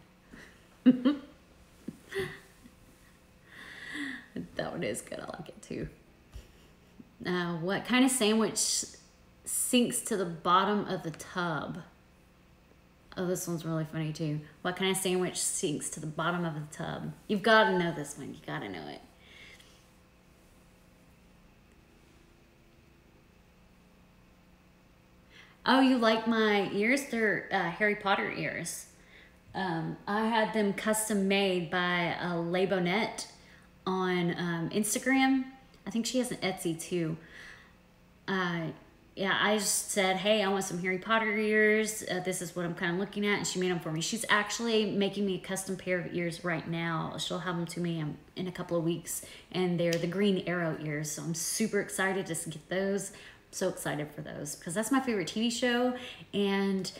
That one is good. I like it too. What kind of sandwich sinks to the bottom of the tub? Oh, this one's really funny too. What kind of sandwich sinks to the bottom of the tub? You've got to know this one. You got to know it. Oh, you like my ears? They're Harry Potter ears. I had them custom made by Labonette on Instagram. I think she has an Etsy too. Uh, yeah, I just said, hey, I want some Harry Potter ears. This is what I'm kind of looking at, and she made them for me. She's actually making me a custom pair of ears right now. She'll have them to me in a couple of weeks, and they're the Green Arrow ears, so I'm super excited to get those. So excited for those because that's my favorite TV show, and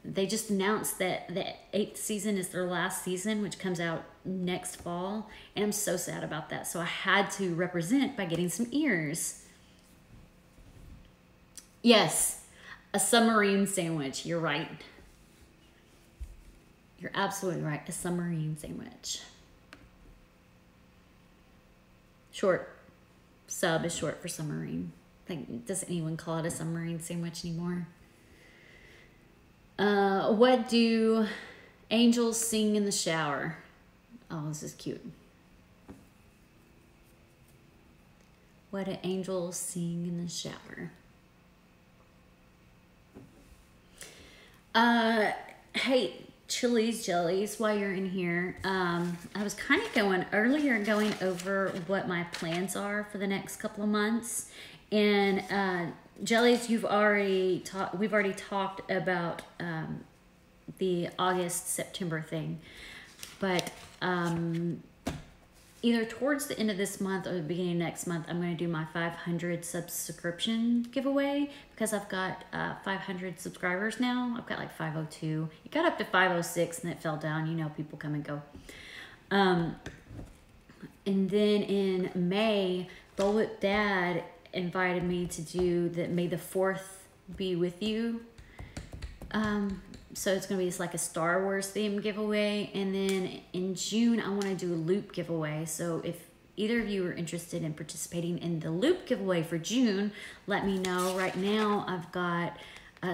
they just announced that the 8th season is their last season, which comes out next fall, and I'm so sad about that. So I had to represent by getting some ears. Yes, a submarine sandwich. You're right. You're absolutely right. A submarine sandwich. Short. Sub is short for submarine. Like, does anyone call it a submarine sandwich anymore? What do angels sing in the shower? Oh, this is cute. What do angels sing in the shower? Hey, Chili's Jellies, while you're in here, I was kind of going over what my plans are for the next couple of months. And Jellies, we've already talked about the August-September thing. But either towards the end of this month or the beginning of next month, I'm going to do my 500 subscription giveaway because I've got 500 subscribers now. I've got like 502. It got up to 506 and it fell down. You know, people come and go. And then in May, Bullet Dad invited me to do the May the 4th be with you. So it's going to be just like a Star Wars theme giveaway. And then in June, I want to do a loop giveaway. So if either of you are interested in participating in the Loop giveaway for June, let me know. Right now, I've got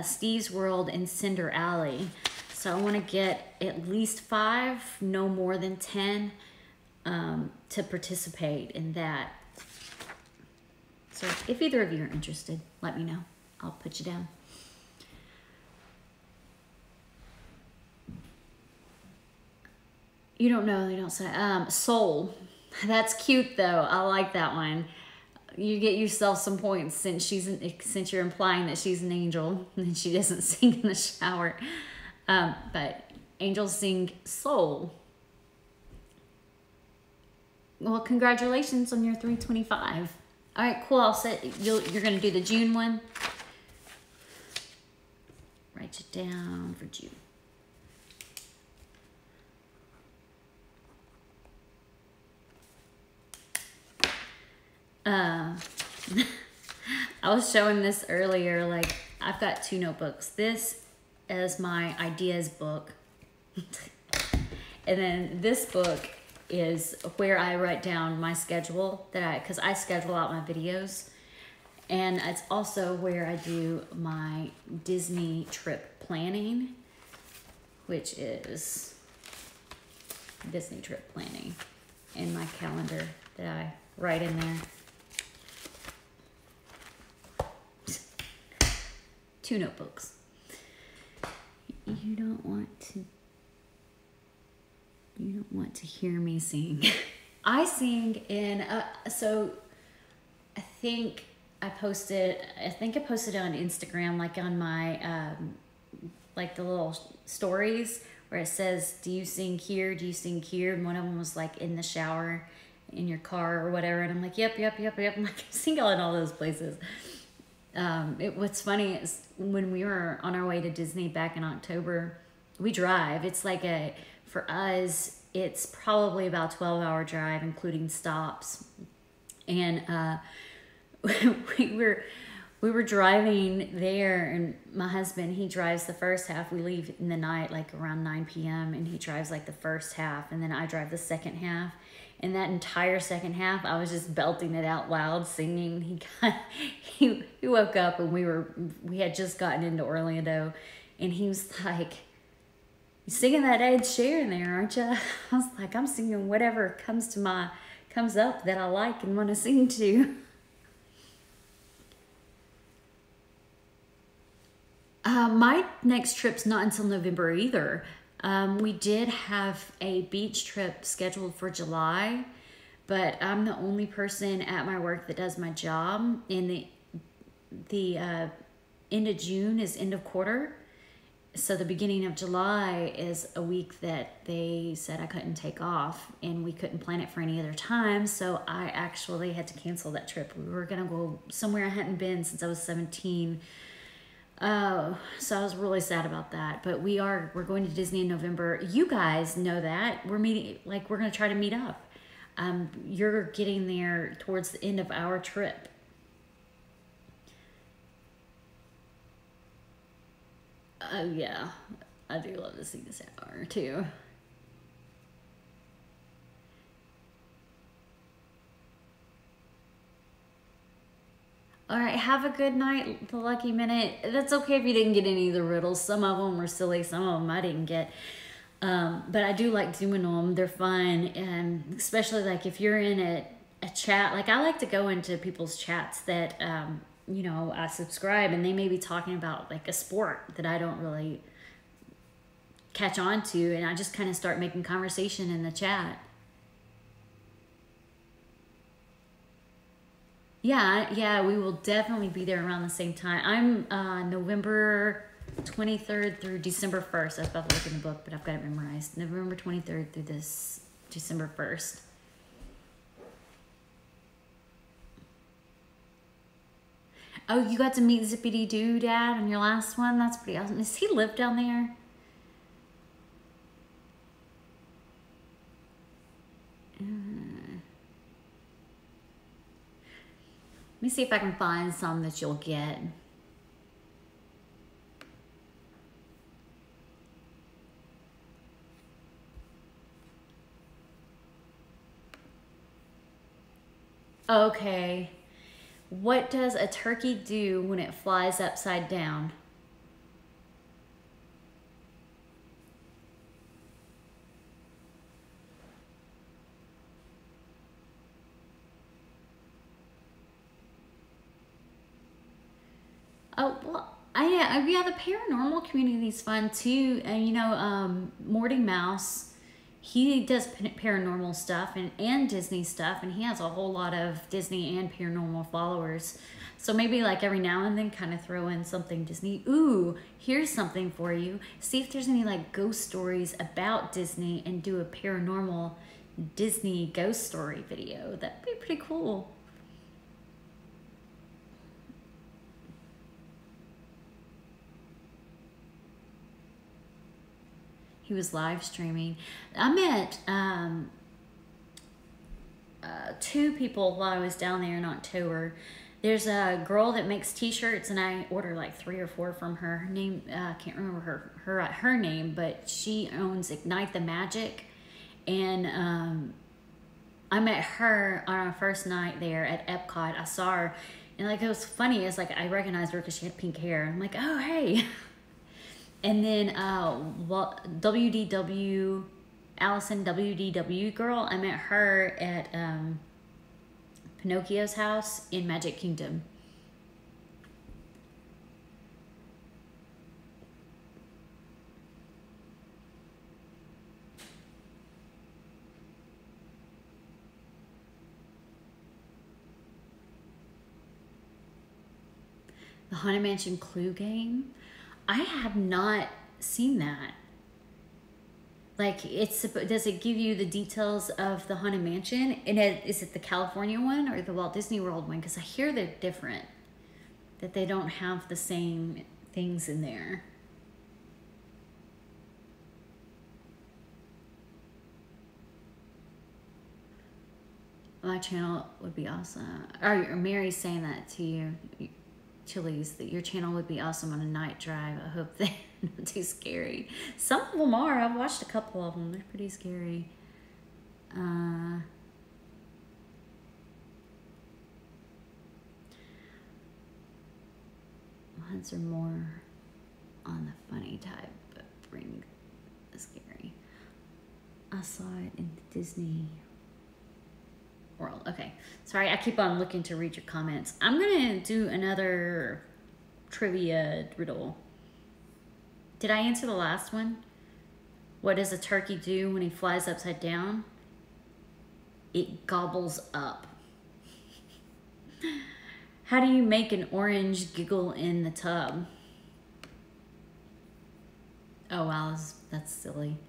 Steve's World and Cinder Alley. So I want to get at least 5, no more than 10, to participate in that. So if either of you are interested, let me know. I'll put you down. You don't know, they don't say. Soul. That's cute though. I like that one. You get yourself some points since you're implying that she's an angel and she doesn't sing in the shower. But angels sing Soul. Well, congratulations on your 325. All right, cool. You're gonna do the June one. Write it down for June. I was showing this earlier, like I've got 2 notebooks. This is my ideas book. And then this book is where I write down my schedule because I schedule out my videos. And it's also where I do my Disney trip planning, which is Disney trip planning in my calendar that I write in there. 2 notebooks. You don't want to hear me sing. I sing in so I think I posted it on Instagram, like on my like the little stories where it says, do you sing here, do you sing here? And one of them was like in the shower, in your car or whatever, and I'm like, yep. I'm like, I sing in all those places. What's funny is when we were on our way to Disney back in October, we drive. It's like for us, it's probably about 12-hour drive, including stops. And we were driving there, and my husband, he drives the first half. We leave in the night, like around 9 p.m., and he drives like the first half, and then I drive the second half. And that entire second half, I was just belting it out loud, singing. He woke up, and we had just gotten into Orlando, and he was like, "You singing that Ed Sheeran there, aren't you?" I was like, "I'm singing whatever comes up that I like and want to sing to." My next trip's not until November either. We did have a beach trip scheduled for July, but I'm the only person at my work that does my job. And the end of June is end of quarter. So the beginning of July is a week that they said I couldn't take off, and we couldn't plan it for any other time. So I actually had to cancel that trip. We were going to go somewhere I hadn't been since I was 17. So I was really sad about that, but we're going to Disney in November. You guys know that we're meeting, like we're going to try to meet up. You're getting there towards the end of our trip. Oh yeah, I do love to sing this hour too. All right, have a good night, the Lucky Minute. That's okay if you didn't get any of the riddles. Some of them were silly, some of them I didn't get. But I do like doing them. They're fun, and especially like if you're in a chat. Like I like to go into people's chats that, I subscribe, and they may be talking about like a sport that I don't really catch on to, and I just kind of start making conversation in the chat. Yeah, we will definitely be there around the same time. I'm November 23rd through December 1st. I was about to look in the book, but I've got it memorized. November 23rd through this December 1st. Oh, you got to meet Zippity Doo Dad on your last one? That's pretty awesome. Does he live down there? Let me see if I can find some that you'll get. Okay. What does a turkey do when it flies upside down? Oh, well, yeah, the paranormal community is fun too. And Morty Mouse, he does paranormal stuff and Disney stuff, and he has a whole lot of Disney and paranormal followers. So maybe like every now and then kind of throw in something Disney. Ooh, here's something for you. See if there's any like ghost stories about Disney and do a paranormal Disney ghost story video. That'd be pretty cool. He was live streaming. I met two people while I was down there in October. There's a girl that makes t-shirts, and I order like 3 or 4 from her. Her name, I can't remember her name, but she owns Ignite the Magic. And I met her on our first night there at Epcot. I saw her, and like it was funny. It's like I recognized her because she had pink hair. I'm like, oh hey. And then WDW, Allison WDW girl, I met her at Pinocchio's house in Magic Kingdom. The Haunted Mansion Clue game? I have not seen that. Like, does it give you the details of the Haunted Mansion? And is it the California one or the Walt Disney World one? Because I hear they're different, that they don't have the same things in there. My channel would be awesome. Or Mary's saying that to you. Chili's, that your channel would be awesome on a night drive. I hope they're not too scary. Some of them are. I've watched a couple of them. They're pretty scary. Ones are more on the funny type, but bring the scary. I saw it in Disney World. Okay, sorry, I keep on looking to read your comments. I'm gonna do another trivia riddle. Did I answer the last one? What does a turkey do when he flies upside down? It gobbles up. How do you make an orange giggle in the tub? Oh wow, that's silly.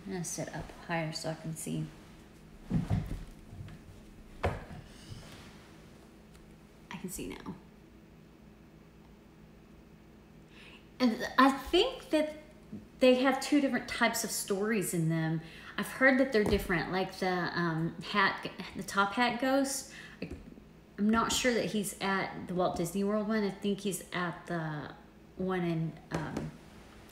I'm gonna sit up higher so I can see. I can see now. And I think that they have 2 different types of stories in them. I've heard that they're different, like the top hat ghost. I'm not sure that he's at the Walt Disney World one. I think he's at the one in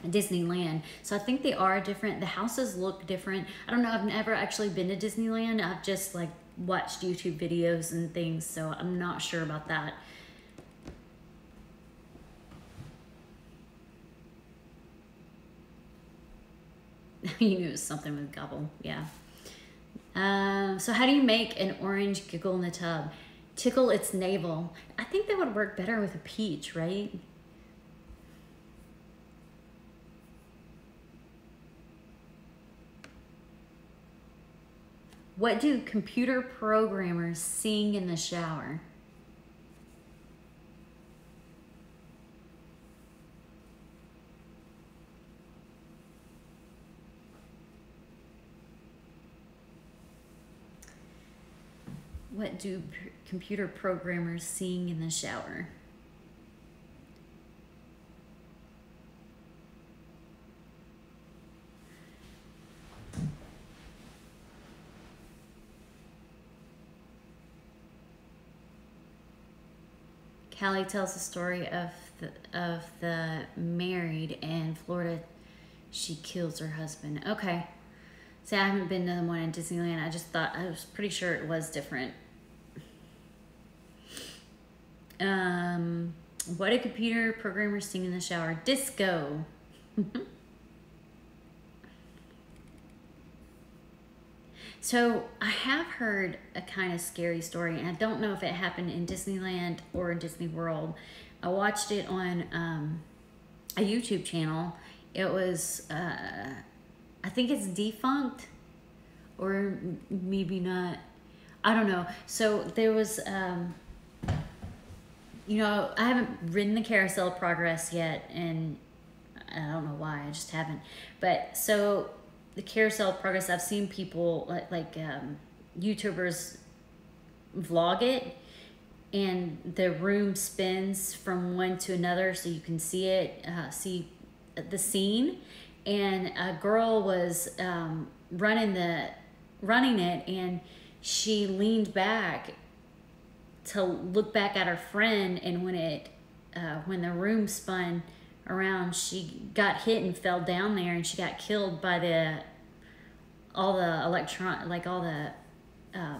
Disneyland. So I think they are different. The houses look different. I don't know, I've never actually been to Disneyland. I've just like watched YouTube videos and things, so I'm not sure about that. You knew it was something with gobble, yeah. So how do you make an orange giggle in the tub? Tickle its navel. I think that would work better with a peach, right? What do computer programmers sing in the shower? What do computer programmers sing in the shower? Callie tells the story of the married in Florida. She kills her husband. Okay. See, I haven't been to the one in Disneyland. I was pretty sure it was different. What do computer programmers sing in the shower? Disco. So I have heard a kind of scary story, and I don't know if it happened in Disneyland or in Disney World. I watched it on a YouTube channel. It was, I think it's defunct, or maybe not. I don't know. So there was, you know, I haven't ridden the Carousel of Progress yet, and I don't know why, I just haven't. But so the Carousel of Progress, I've seen people like YouTubers vlog it, and the room spins from one to another so you can see it, see the scene. And a girl was running it, and she leaned back to look back at her friend, and when the room spun around, she got hit and fell down there, and she got killed by all the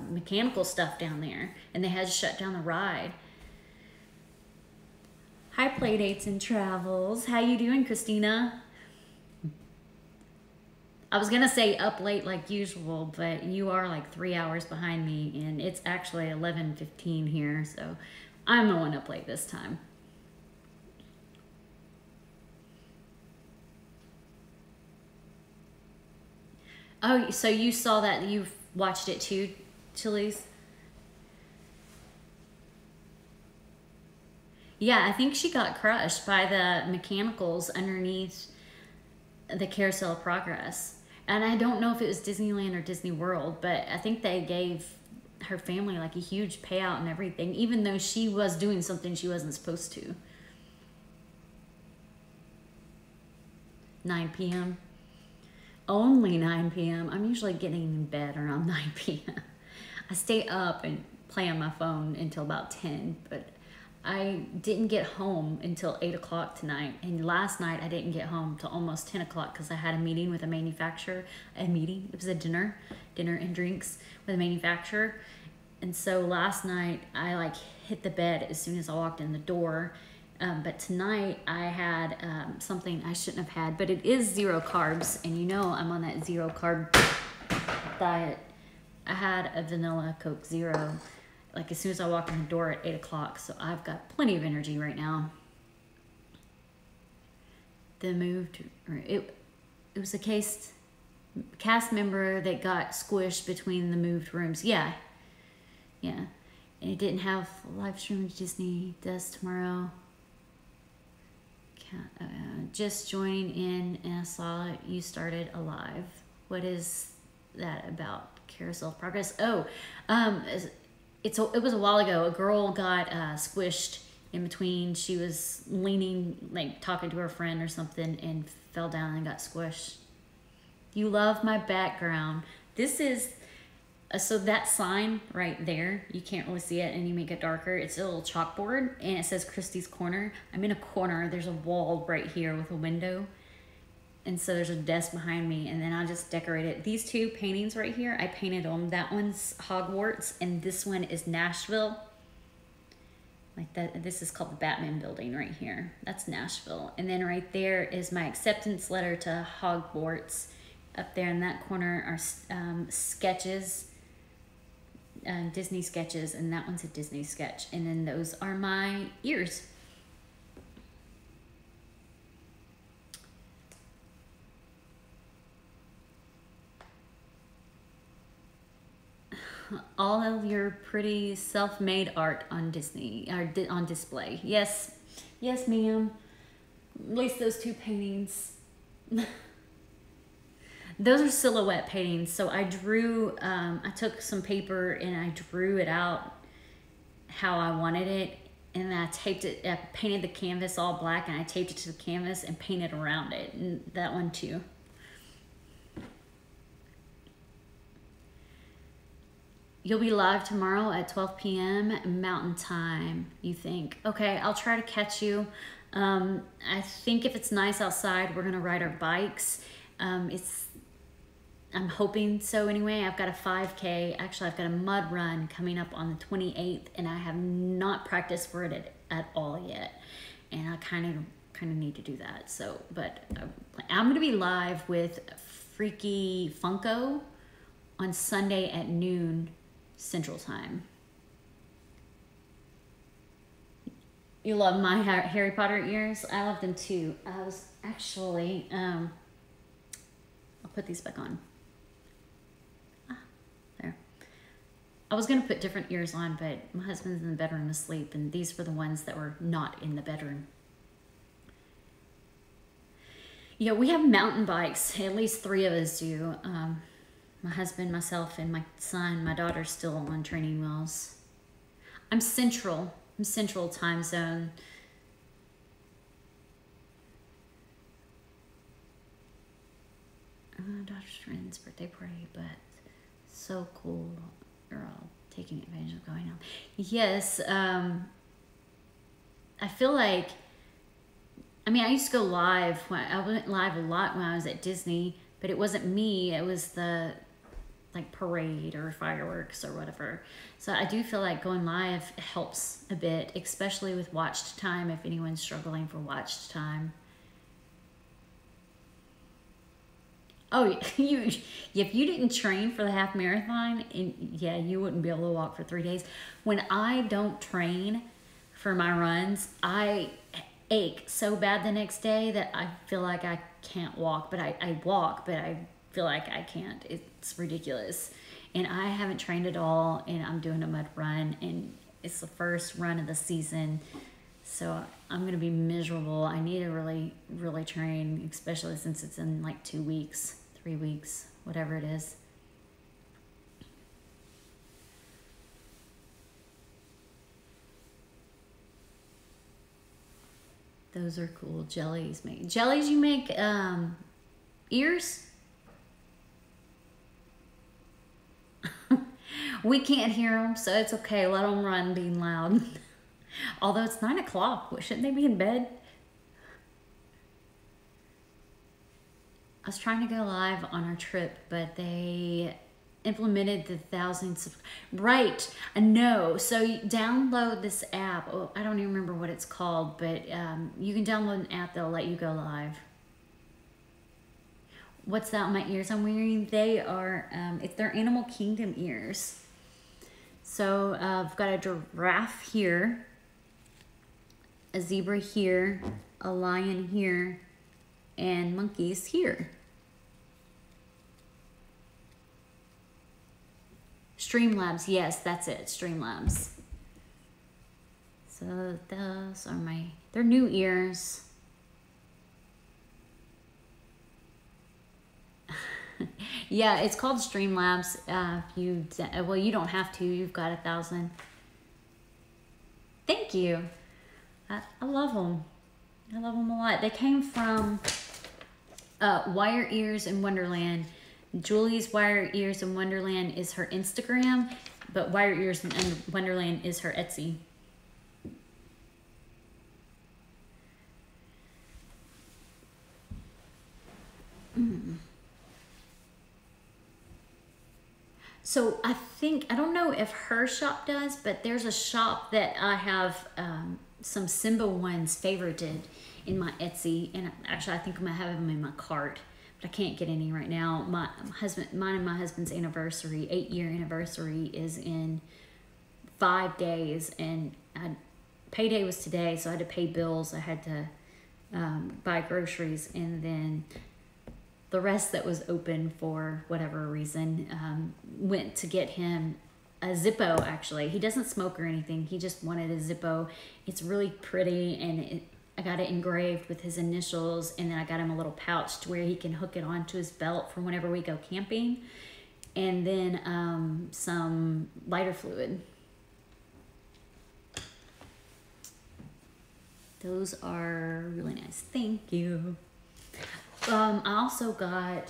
mechanical stuff down there, and they had to shut down the ride. Hi, Playdates and Travels. How you doing, Christina? I was gonna say up late like usual, but you are like 3 hours behind me, and it's actually 11:15 here, so I'm the one up late this time. Oh, so you saw that? You watched it too, Chili's? Yeah, I think she got crushed by the mechanicals underneath the Carousel of Progress. And I don't know if it was Disneyland or Disney World, but I think they gave her family like a huge payout and everything, even though she was doing something she wasn't supposed to. 9 p.m. Only 9 p.m. I'm usually getting in bed around 9 p.m. I stay up and play on my phone until about 10, but I didn't get home until 8 o'clock tonight. And last night I didn't get home till almost 10 o'clock because I had a meeting with a manufacturer. It was a dinner and drinks with a manufacturer. And so last night I like hit the bed as soon as I walked in the door. But tonight I had something I shouldn't have had, but it is 0 carbs, and you know I'm on that 0 carb diet. I had a vanilla Coke Zero like as soon as I walked in the door at 8 o'clock, so I've got plenty of energy right now. It was a cast member that got squished between the moved rooms. Yeah. And it didn't have live stream. Disney does tomorrow. Just joining in, and I saw you started a live. What is that about? Carousel of Progress. Oh, it was a while ago. A girl got squished in between. She was leaning, like talking to her friend or something, and fell down and got squished. You love my background. This is so that sign right there, you can't really see it, and you make it darker. It's a little chalkboard, and it says Christy's Corner. I'm in a corner. There's a wall right here with a window, and so there's a desk behind me, and then I just decorated these 2 paintings right here. I painted them. That one's Hogwarts, and this one is Nashville. Like that. This is called the Batman Building right here. That's Nashville, and then right there is my acceptance letter to Hogwarts. Up there in that corner are sketches. Disney sketches, and that one's a Disney sketch, and then those are my ears. All of your pretty self-made art on Disney or on display. Yes, ma'am. At least those 2 paintings. Those are silhouette paintings. So I drew, I took some paper and I drew it out how I wanted it. And then I painted the canvas all black, and I taped it to the canvas and painted around it. And that one too. You'll be live tomorrow at 12 p.m. Mountain Time, you think? Okay, I'll try to catch you. I think if it's nice outside, we're gonna ride our bikes. I'm hoping so anyway. I've got a 5K. Actually, I've got a mud run coming up on the 28th, and I have not practiced for it at all yet. And I kind of need to do that. So, but I'm going to be live with Freaky Funko on Sunday at noon Central Time. You love my Harry Potter ears? I love them too. I was actually, I'll put these back on. There. I was going to put different ears on, but my husband's in the bedroom asleep, and these were the ones that were not in the bedroom. Yeah, we have mountain bikes. At least 3 of us do. My husband, myself, and my son. My daughter's still on training wheels. I'm central time zone. My daughter's friend's birthday party, but so cool. They're all taking advantage of going out. Yes, I feel like, I mean, I used to go live. I went live a lot when I was at Disney, but it wasn't me. It was the like parade or fireworks or whatever. So I do feel like going live helps a bit, especially with watched time, if anyone's struggling for watched time. Oh, if you didn't train for the half marathon, yeah, you wouldn't be able to walk for 3 days. When I don't train for my runs, I ache so bad the next day that I feel like I can't walk, but I walk, but I feel like I can't. It's ridiculous. And I haven't trained at all, and I'm doing a mud run, and it's the first run of the season, so I'm going to be miserable. I need to really, really train, especially since it's in like 2 weeks, 3 weeks, whatever it is. Those are cool. Jellies you make ears? We can't hear them, so it's okay. Let them run being loud. Although it's 9 o'clock, shouldn't they be in bed? I was trying to go live on our trip, but they implemented the 1,000 right. No, so you download this app. Oh, I don't even remember what it's called, but you can download an app that'll let you go live. What's that on my ears I'm wearing? They are, they're Animal Kingdom ears. So I've got a giraffe here, a zebra here, a lion here, and monkeys here. Streamlabs, yes, that's it, Streamlabs. So those are they're new ears. Yeah, it's called Streamlabs. Well, you don't have to. You've got 1,000. Thank you. I love them. I love them a lot. They came from Wire Ears in Wonderland. Julie's Wire Ears in Wonderland is her Instagram, but Wire Ears in Wonderland is her Etsy. So I don't know if her shop does, but there's a shop that I have some Simba ones favorited in my Etsy, and actually I think I'm gonna have them in my cart, but I can't get any right now. Mine and my husband's anniversary, 8-year anniversary, is in 5 days, and payday was today, so I had to pay bills. I had to buy groceries, and then the rest that was open for whatever reason went to get him a Zippo. Actually, he doesn't smoke or anything. He just wanted a Zippo. It's really pretty, and I got it engraved with his initials, and then I got him a little pouch to where he can hook it onto his belt for whenever we go camping, and then some lighter fluid. Those are really nice. Thank you. I also got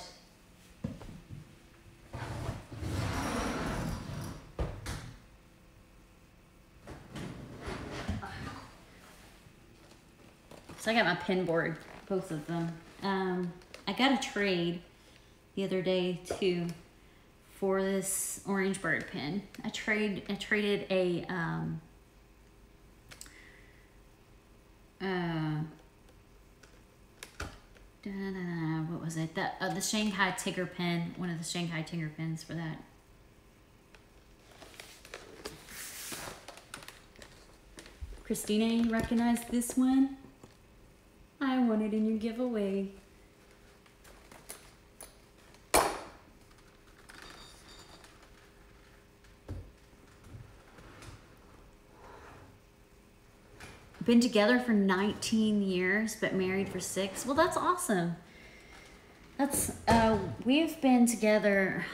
so I got my pin board, both of them. I got a trade the other day too for this Orange Bird pen. I traded a what was it? The Shanghai Tiger pen, one of the Shanghai Tiger pens for that. Christina, you recognize this one? I won it in your giveaway. Been together for 19 years, but married for 6. Well, that's awesome. That's, we've been together,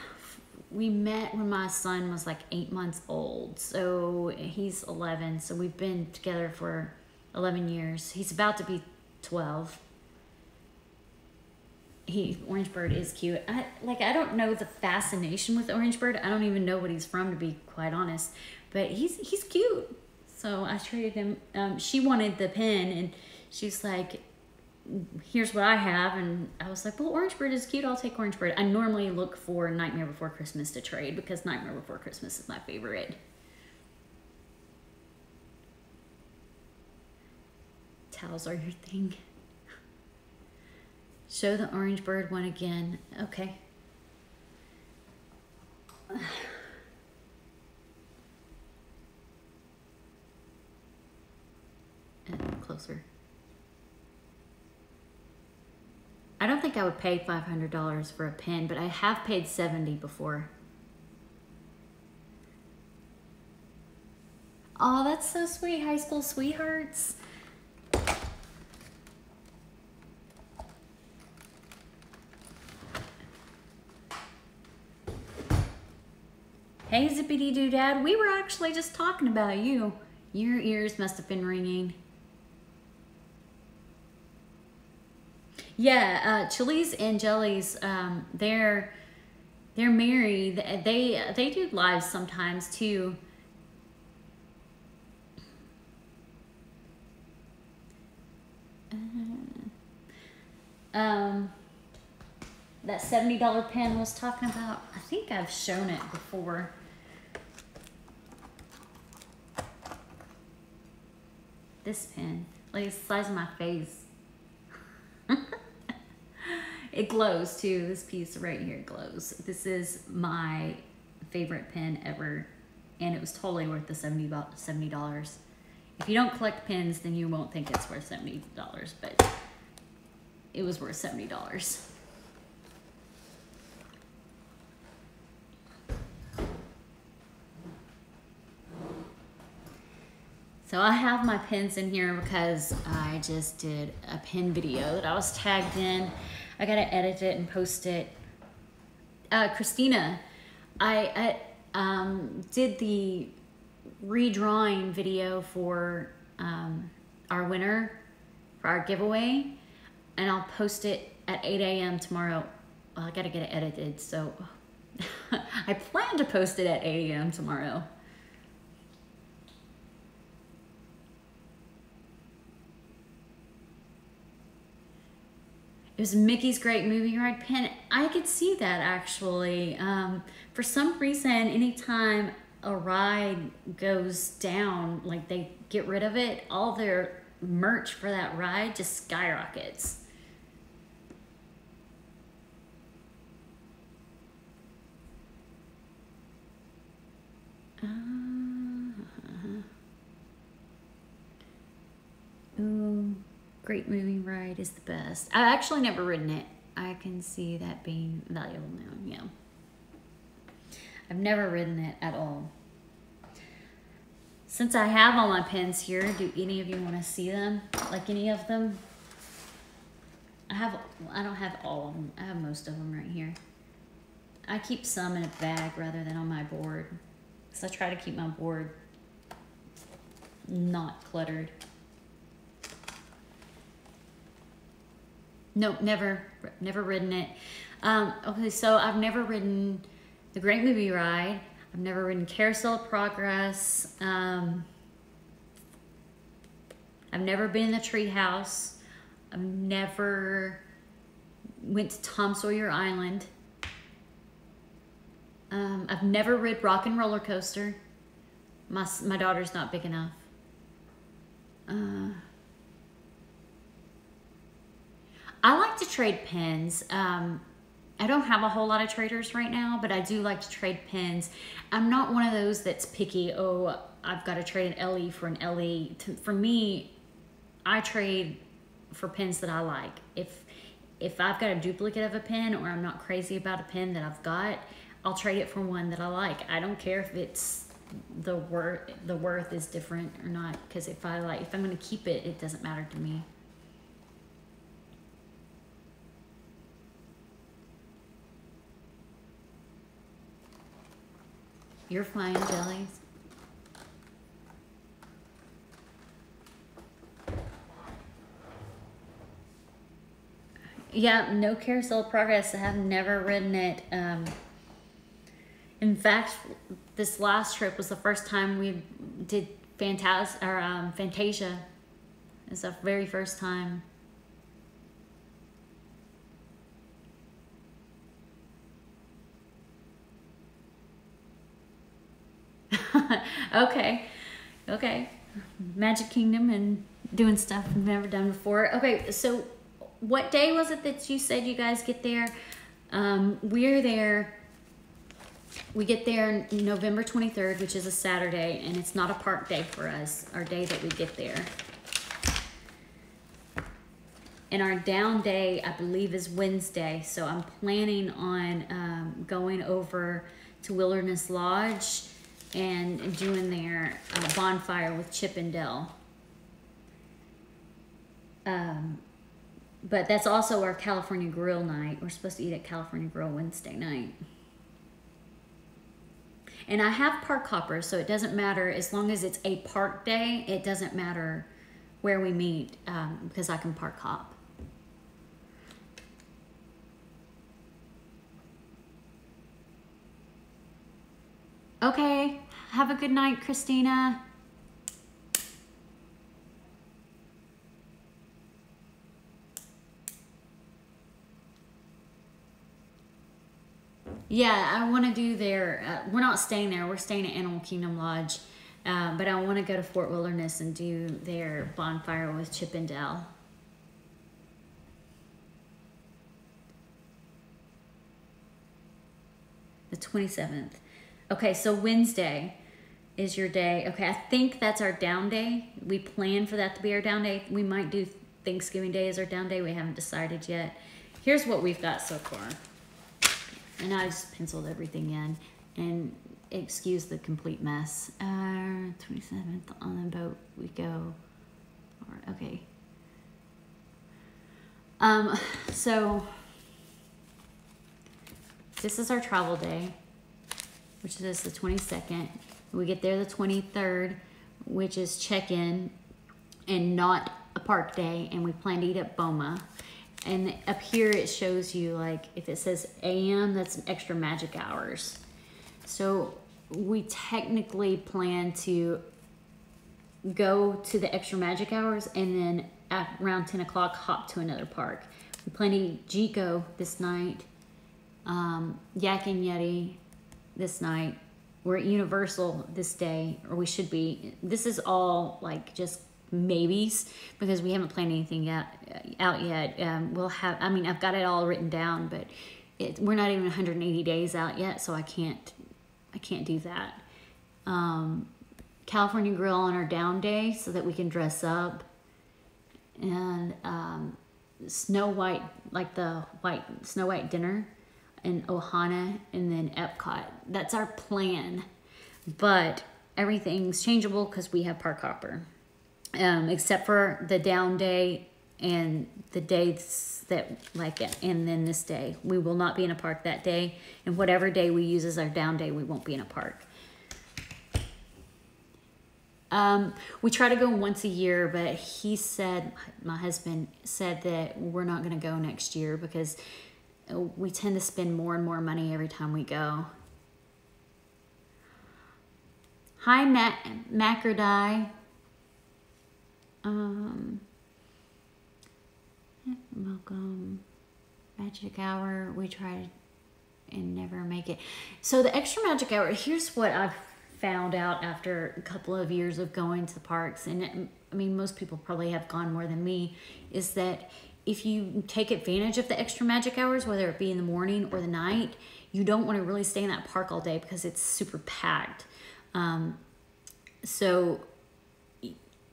we met when my son was like 8 months old. So he's 11. So we've been together for 11 years. He's about to be 12. Orange Bird is cute. I don't know the fascination with Orange Bird. I don't even know what he's from, to be quite honest. But he's cute. So I traded him. She wanted the pen, and she's like, here's what I have. And I was like, well, Orange Bird is cute. I'll take Orange Bird. I normally look for Nightmare Before Christmas to trade because Nightmare Before Christmas is my favorite. Towels are your thing. Show the Orange Bird one again. Okay. Closer. I don't think I would pay $500 for a pen, but I have paid $70 before. Oh, that's so sweet. High school sweethearts. Hey, Zippity Doo Dad. We were actually just talking about you. Your ears must have been ringing. Yeah, Chilies and Jellies, they're married. They do lives sometimes too. That $70 pen I was talking about, I think I've shown it before. This pen, like it's the size of my face. It glows too. This piece right here glows. This is my favorite pen ever, and it was totally worth the $70. If you don't collect pens, then you won't think it's worth $70, but it was worth $70. So I have my pens in here because I just did a pen video that I was tagged in. I gotta edit it and post it. Christina, I did the redrawing video for our winner, for our giveaway, and I'll post it at 8 a.m. tomorrow. Well, I gotta get it edited, so I plan to post it at 8 a.m. tomorrow. It was Mickey's Great Movie Ride pen. I could see that actually. For some reason, anytime a ride goes down, like they get rid of it, all their merch for that ride just skyrockets. Ooh. Great Movie Ride is the best. I've actually never ridden it. I can see that being valuable now, yeah. I've never ridden it at all. Since I have all my pens here, do any of you want to see them? Like any of them? I don't have all of them. I have most of them right here. I keep some in a bag rather than on my board. So I try to keep my board not cluttered. Nope, never ridden it. Okay, so I've never ridden the Great Movie Ride. I've never ridden Carousel of Progress. I've never been in the Treehouse. I've never went to Tom Sawyer Island. I've never rid Rock and Roller Coaster. My daughter's not big enough. I like to trade pins. I don't have a whole lot of traders right now, but I do like to trade pins. I'm not one of those that's picky. Oh, I've got to trade an LE for an LE. For me, I trade for pins that I like. If I've got a duplicate of a pin, or I'm not crazy about a pin that I've got, I'll trade it for one that I like. I don't care if it's the worth is different or not, because if I'm going to keep it, it doesn't matter to me. You're fine, Jellies. Yeah, no Carousel of Progress. I have never ridden it. In fact, this last trip was the first time we did Fantasia. It's the very first time. Okay. Magic Kingdom and doing stuff I've never done before. Okay, so what day was it that you said you guys get there? We're there. We get there November 23rd, which is a Saturday, and it's not a park day for us, our day that we get there. And our down day, I believe, is Wednesday. So I'm planning on going over to Wilderness Lodge and doing their bonfire with Chip and Dale. But that's also our California Grill night. We're supposed to eat at California Grill Wednesday night. And I have park hoppers, so it doesn't matter. As long as it's a park day, it doesn't matter where we meet, because I can park hop. Okay, have a good night, Christina. Yeah, I want to do their, we're not staying there, we're staying at Animal Kingdom Lodge, but I want to go to Fort Wilderness and do their bonfire with Chip and Dale. The 27th. Okay, so Wednesday is your day. Okay, I think that's our down day. We plan for that to be our down day. We might do Thanksgiving Day as our down day. We haven't decided yet. Here's what we've got so far. And I just penciled everything in. And excuse the complete mess. 27th on the boat we go. Okay. So this is our travel day, which is the 22nd. We get there the 23rd, which is check-in and not a park day, and we plan to eat at Boma. And up here it shows you, like, if it says AM, that's extra magic hours. So we technically plan to go to the extra magic hours and then at around 10 o'clock hop to another park. We plan to eat Jiko this night, Yak and Yeti this night. We're at Universal this day, or we should be. This is all like just maybes because we haven't planned anything out yet. We'll have, I mean, I've got it all written down, but we're not even 180 days out yet, so I can't do that. California Grill on our down day so that we can dress up, and Snow White, like the Snow White dinner, and Ohana, and then Epcot. That's our plan, but everything's changeable because we have Park Hopper, except for the down day and the days that like it, and then this day we will not be in a park that day, and whatever day we use as our down day, we won't be in a park. We try to go once a year, but he said, my husband said that we're not going to go next year because we tend to spend more and more money every time we go. Hi, Macrodie. Welcome. Magic Hour. We tried and never make it. So the extra magic hour, here's what I've found out after a couple of years of going to the parks, and I mean, most people probably have gone more than me, is that if you take advantage of the extra magic hours, whether it be in the morning or the night, you don't want to really stay in that park all day because it's super packed. So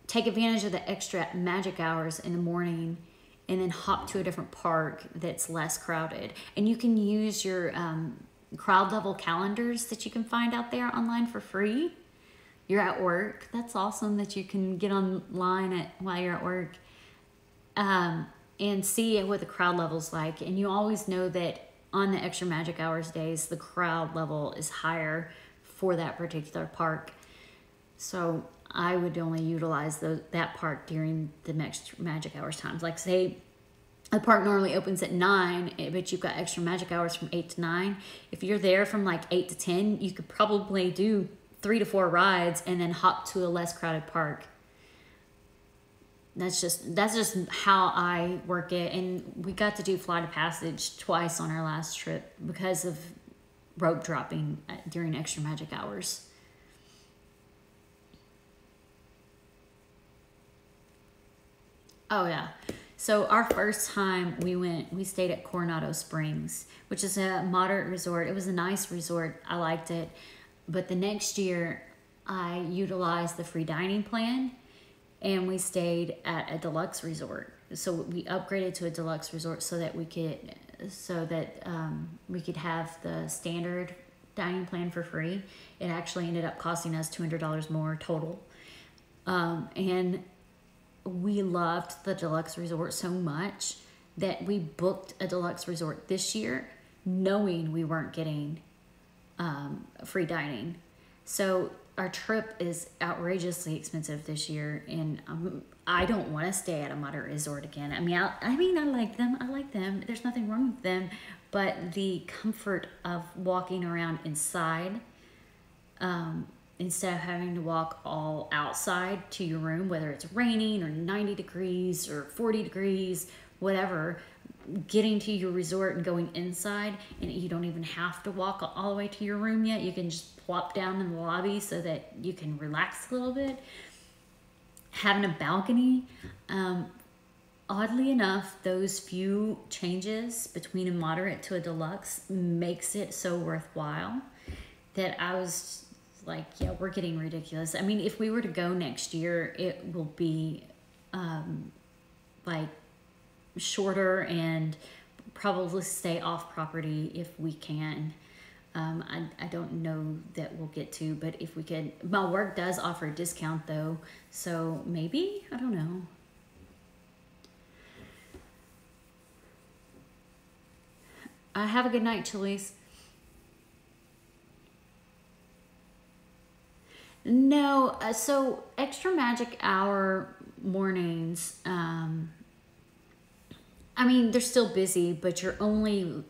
take advantage of the extra magic hours in the morning and then hop to a different park that's less crowded. And you can use your crowd level calendars that you can find out there online for free. You're at work. That's awesome that you can get online while you're at work and see what the crowd level's like. And you always know that on the extra magic hours days, the crowd level is higher for that particular park. So I would only utilize that park during the next magic hours times. Like say a park normally opens at 9, but you've got extra magic hours from 8 to 9. If you're there from like 8 to 10, you could probably do 3 to 4 rides and then hop to a less crowded park. That's just how I work it. And we got to do Flight of Passage twice on our last trip because of rope dropping during extra magic hours. Oh yeah. So our first time we stayed at Coronado Springs, which is a moderate resort. It was a nice resort. I liked it. But the next year I utilized the free dining plan and we stayed at a deluxe resort. So we upgraded to a deluxe resort so that we could have the standard dining plan for free. It actually ended up costing us $200 more total. And we loved the deluxe resort so much that we booked a deluxe resort this year knowing we weren't getting free dining. So our trip is outrageously expensive this year, and I don't want to stay at a moderate resort again. I mean, I like them. There's nothing wrong with them, but the comfort of walking around inside, instead of having to walk all outside to your room, whether it's raining or 90 degrees or 40 degrees, whatever, getting to your resort and going inside, and you don't even have to walk all the way to your room yet. You can just plop down in the lobby so that you can relax a little bit. Having a balcony, oddly enough, those few changes between a moderate to a deluxe makes it so worthwhile that I was like, yeah, we're getting ridiculous. I mean, if we were to go next year, it will be like shorter and probably stay off property if we can. I don't know that we'll get to, but if we could, my work does offer a discount though, so maybe, I don't know. Have a good night, Chili's. No, so extra magic hour mornings, I mean, they're still busy, but you're only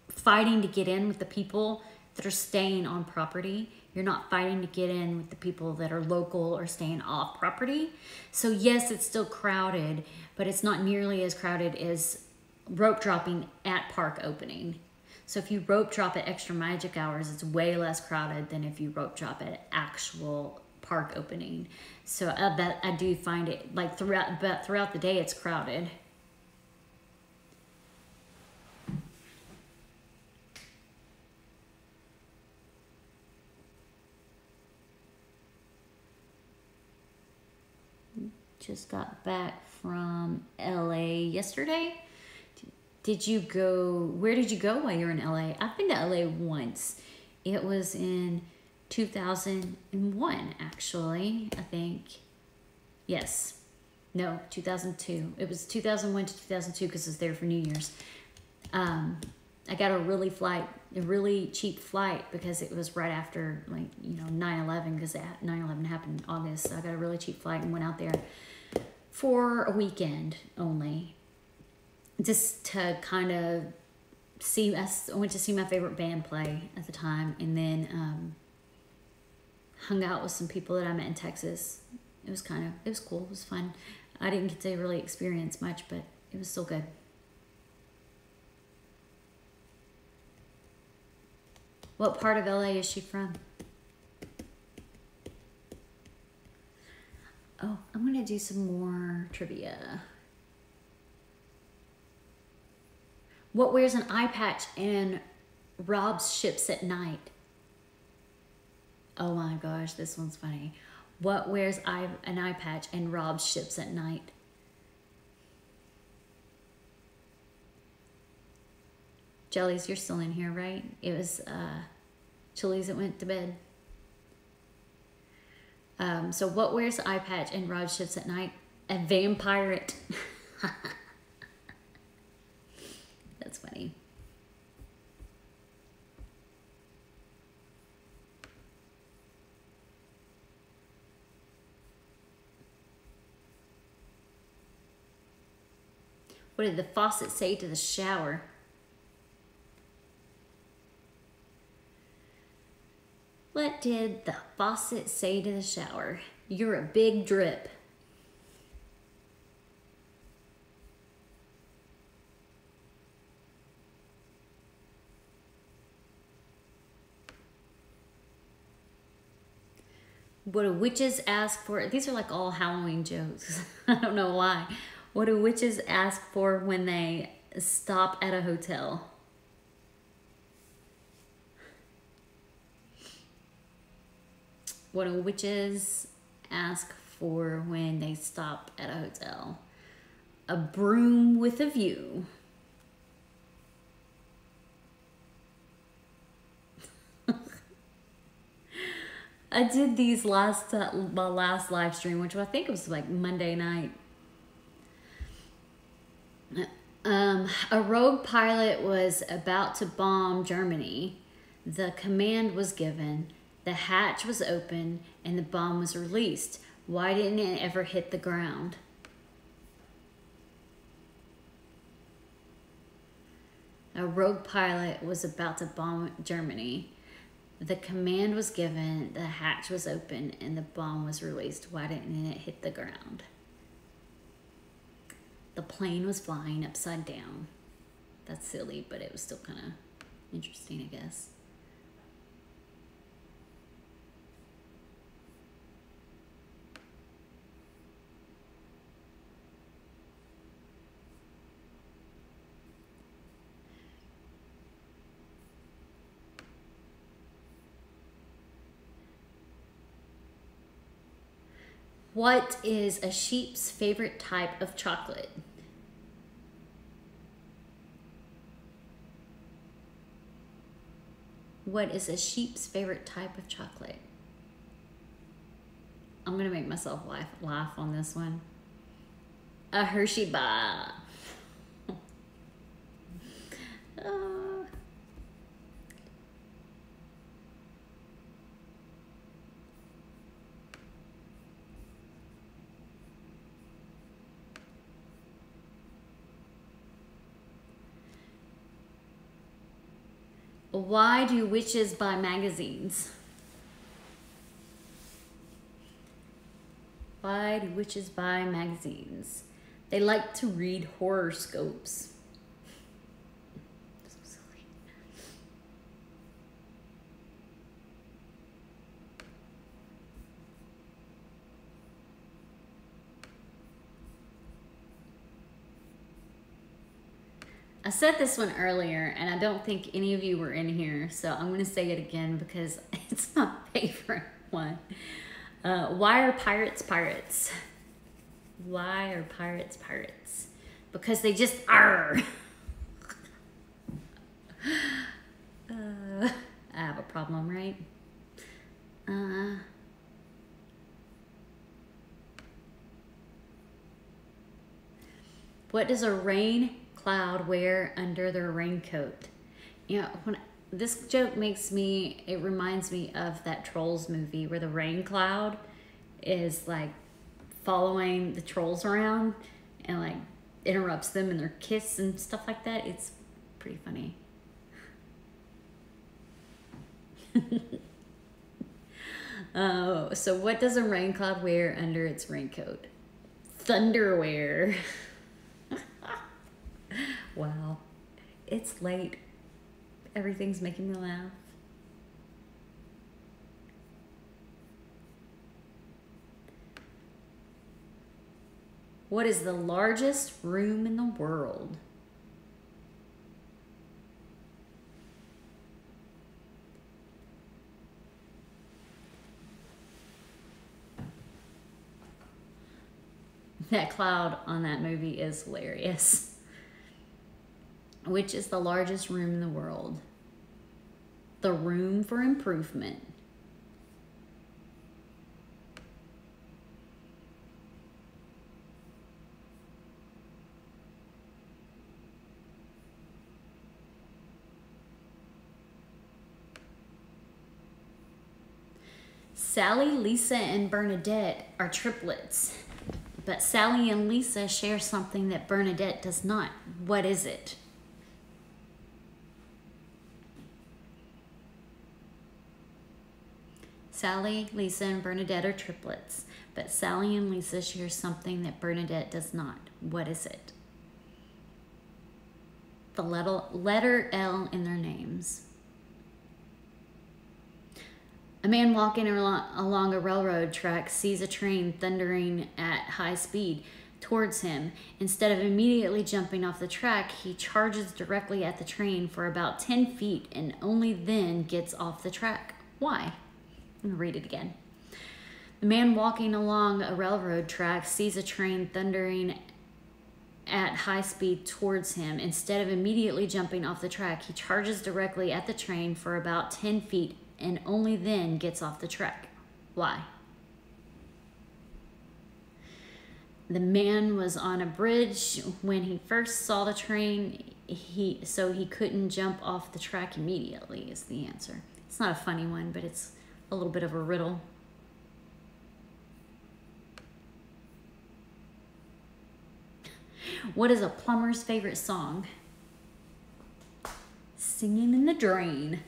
fighting to get in with the people that are staying on property. You're not fighting to get in with the people that are local or staying off property. So yes, it's still crowded, but it's not nearly as crowded as rope dropping at park opening. So if you rope drop at extra magic hours, it's way less crowded than if you rope drop at actual park opening. So I do find it like throughout the day it's crowded. Just got back from LA yesterday. Where did you go while you were in LA? I've been to LA once. It was in 2001, actually, I think. Yes. No, 2002. It was 2001 to 2002 because I was there for New Year's. I got a really cheap flight because it was right after 9/11, because 9/11 happened in August. So I got a really cheap flight and went out there for a weekend only, just to kind of see. I went to see my favorite band play at the time, and then hung out with some people that I met in Texas. It was cool. It was fun. I didn't get to really experience much, but it was still good. What part of LA is she from? Oh, I'm gonna do some more trivia. What wears an eye patch and robs ships at night? Oh my gosh, this one's funny. What wears an eye patch and robs ships at night? Jellies, you're still in here, right? It was Chili's that went to bed. So what wears an eye patch and robs ships at night? A vampire. That's funny. What did the faucet say to the shower? What did the faucet say to the shower? You're a big drip. What do witches ask for? These are like all Halloween jokes. I don't know why. What do witches ask for when they stop at a hotel? What do witches ask for when they stop at a hotel? A broom with a view. I did these my last live stream, which I think was like Monday night. A rogue pilot was about to bomb Germany. The command was given, the hatch was open, and the bomb was released. Why didn't it ever hit the ground? A rogue pilot was about to bomb Germany. The command was given, the hatch was open, and the bomb was released. Why didn't it hit the ground? The plane was flying upside down. That's silly, but it was still kind of interesting, I guess. What is a sheep's favorite type of chocolate? What is a sheep's favorite type of chocolate? I'm gonna make myself laugh on this one. A Hershey bar. Why do witches buy magazines? Why do witches buy magazines? They like to read horoscopes. So silly. I said this one earlier, and I don't think any of you were in here, so I'm going to say it again because it's my favorite one. Why are pirates pirates? Why are pirates pirates? Because they just are. I have a problem, right? What does a rain cloud wear under their raincoat? You know, when this joke it reminds me of that Trolls movie where the rain cloud is like following the trolls around and like interrupts them in their kiss and stuff like that. It's pretty funny. So what does a rain cloud wear under its raincoat? Thunderwear. Wow, it's late. Everything's making me laugh. What is the largest room in the world? That cloud on that movie is hilarious. Which is the largest room in the world? The room for improvement. Sally, Lisa, and Bernadette are triplets. But Sally and Lisa share something that Bernadette does not. What is it? Sally, Lisa, and Bernadette are triplets, but Sally and Lisa share something that Bernadette does not. What is it? The letter L in their names. A man walking along a railroad track sees a train thundering at high speed towards him. Instead of immediately jumping off the track, he charges directly at the train for about 10 feet and only then gets off the track. Why? I'm going to read it again. The man walking along a railroad track sees a train thundering at high speed towards him. Instead of immediately jumping off the track, he charges directly at the train for about 10 feet and only then gets off the track. Why? The man was on a bridge when he first saw the train, so he couldn't jump off the track immediately is the answer. It's not a funny one, but it's a little bit of a riddle. What is a plumber's favorite song? Singing in the Drain.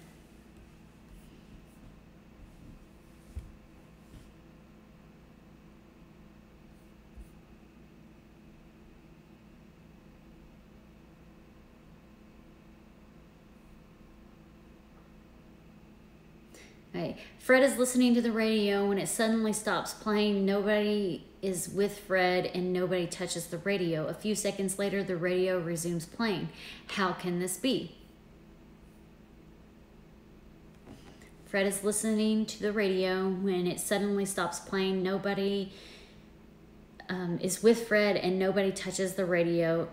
Right. Fred is listening to the radio when it suddenly stops playing. Nobody is with Fred and nobody touches the radio. A few seconds later, the radio resumes playing. How can this be? Fred is listening to the radio when it suddenly stops playing. Nobody is with Fred and nobody touches the radio.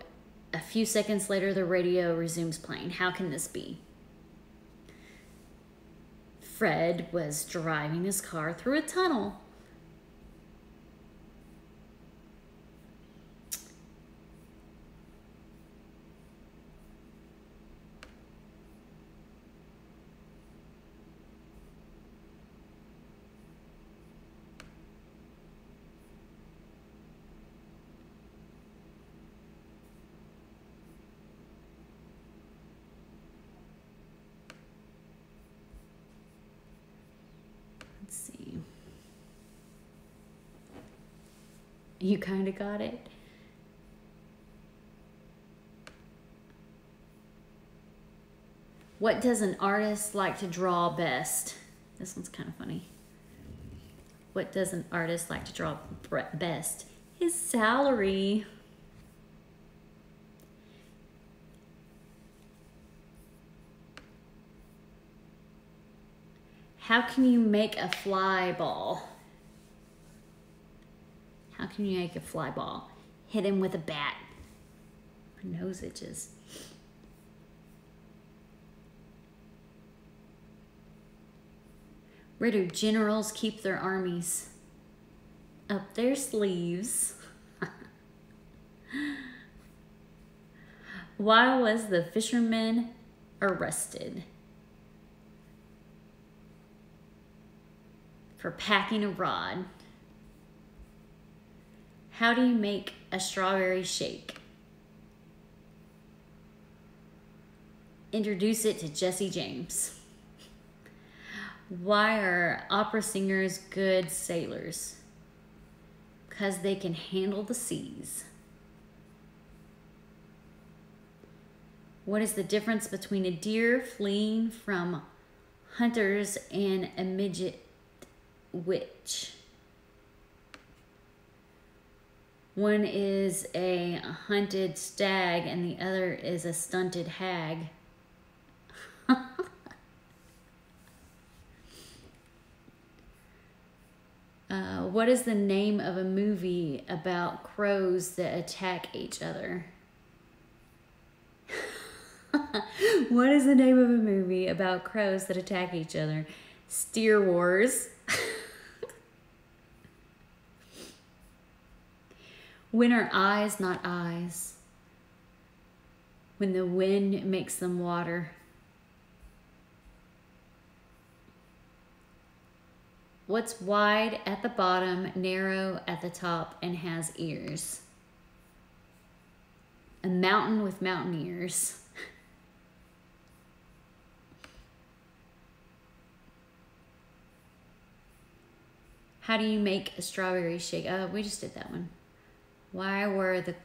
A few seconds later, the radio resumes playing. How can this be? Fred was driving his car through a tunnel. Let's see. You kind of got it. What does an artist like to draw best? This one's kind of funny. What does an artist like to draw best? His salary. How can you make a fly ball? How can you make a fly ball? Hit him with a bat. My nose itches. Where do generals keep their armies? Up their sleeves. Why was the fisherman arrested? For packing a rod. How do you make a strawberry shake? Introduce it to Jesse James. Why are opera singers good sailors? Because they can handle the seas. What is the difference between a deer fleeing from hunters and a midget witch? One is a hunted stag and the other is a stunted hag. What is the name of a movie about crows that attack each other? What is the name of a movie about crows that attack each other? Steer Wars. When are eyes not eyes? When the wind makes them water. What's wide at the bottom, narrow at the top, and has ears? A mountain with mountain ears. How do you make a strawberry shake? Oh, we just did that one. Why were the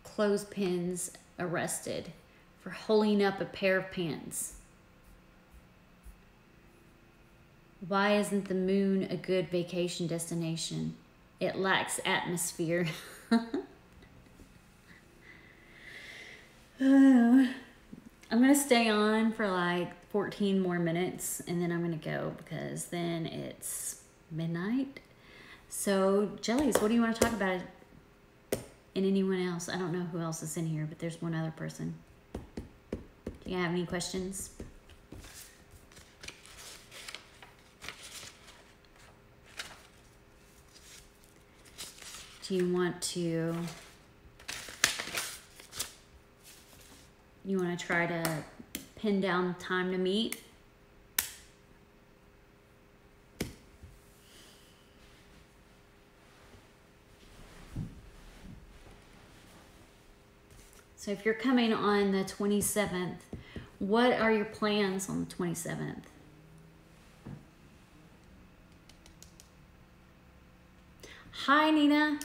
clothespins arrested? For holding up a pair of pants. Why isn't the moon a good vacation destination? It lacks atmosphere. I'm gonna stay on for like 14 more minutes and then I'm gonna go because then it's midnight. So Jellies, what do you want to talk about? And anyone else? I don't know who else is in here, but there's one other person. Do you have any questions? Do you want to try to pin down time to meet? So if you're coming on the 27th, what are your plans on the 27th? Hi, Nina.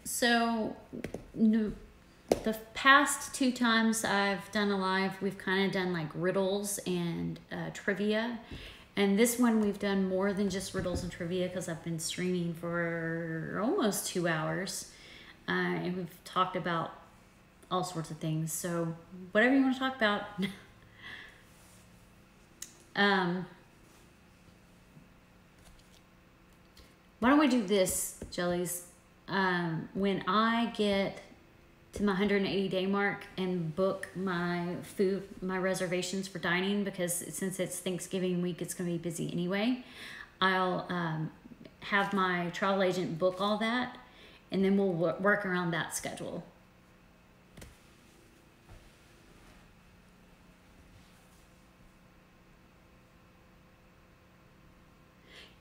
So the past 2 times I've done a live, we've kind of done like riddles and trivia. And this one we've done more than just riddles and trivia because I've been streaming for almost 2 hours. And we've talked about all sorts of things. So whatever you want to talk about. Why don't we do this, Jellies? When I get to my 180-day mark and book my reservations for dining, because since it's Thanksgiving week, it's going to be busy anyway, I'll have my travel agent book all that, and then we'll work around that schedule.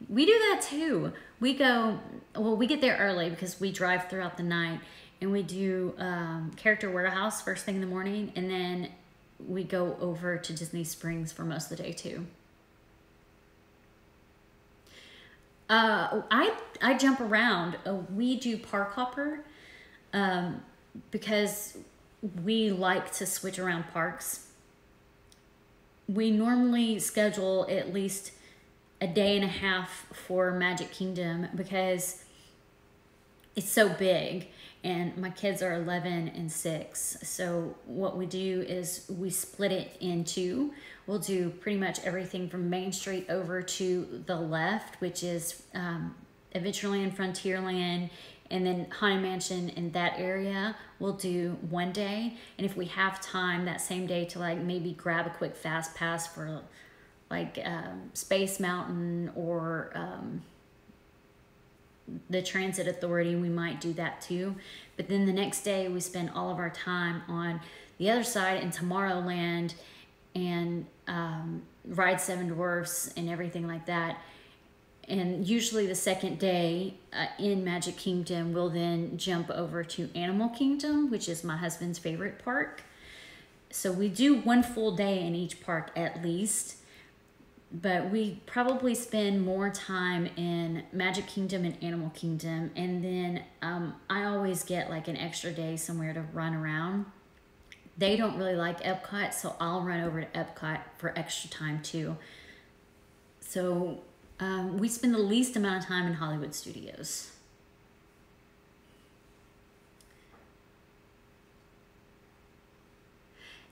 We do that too. We get there early because we drive throughout the night, and we do Character Warehouse first thing in the morning, and then we go over to Disney Springs for most of the day too. I jump around. We do Park Hopper because we like to switch around parks. We normally schedule at least a day and a half for Magic Kingdom because it's so big and my kids are 11 and 6. So what we do is we split it in 2. We'll do pretty much everything from Main Street over to the left, which is Adventureland, Frontierland, and then Haunted Mansion in that area. We'll do one day. And if we have time that same day to like maybe grab a quick fast pass for like Space Mountain or the Transit Authority, we might do that too. But then the next day we spend all of our time on the other side in Tomorrowland and ride Seven Dwarfs and everything like that. And usually the second day in Magic Kingdom, we'll then jump over to Animal Kingdom, which is my husband's favorite park. So we do one full day in each park at least. But we probably spend more time in Magic Kingdom and Animal Kingdom. And then I always get like an extra day somewhere to run around. They don't really like Epcot, so I'll run over to Epcot for extra time too. So We spend the least amount of time in Hollywood Studios.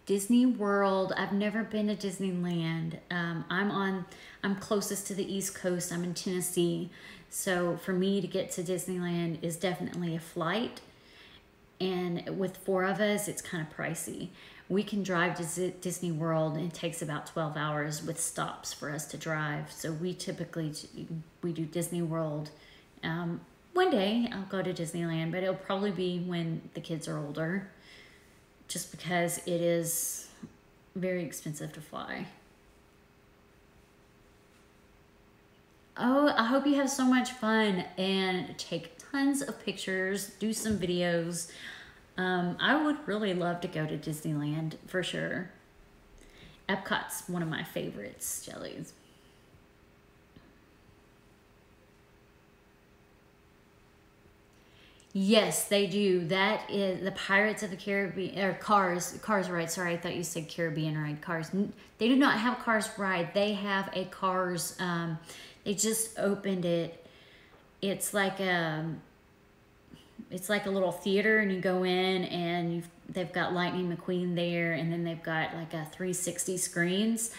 Disney World. I've never been to Disneyland. I'm closest to the East Coast. I'm in Tennessee. So for me to get to Disneyland is definitely a flight. And with 4 of us, it's kind of pricey. We can drive to Disney World, and it takes about 12 hours with stops for us to drive. So we typically, we do Disney World. One day I'll go to Disneyland, but it'll probably be when the kids are older, just because it is very expensive to fly. Oh, I hope you have so much fun and take tons of pictures, do some videos. I would really love to go to Disneyland for sure. Epcot's one of my favorites, Jellies. Yes, they do. That is the Pirates of the Caribbean, or Cars ride. Sorry, I thought you said Caribbean ride. Cars. They do not have Cars ride. They have a Cars. They just opened it. It's like a little theater, and you go in, and they've got Lightning McQueen there, and then they've got like a 360 screens.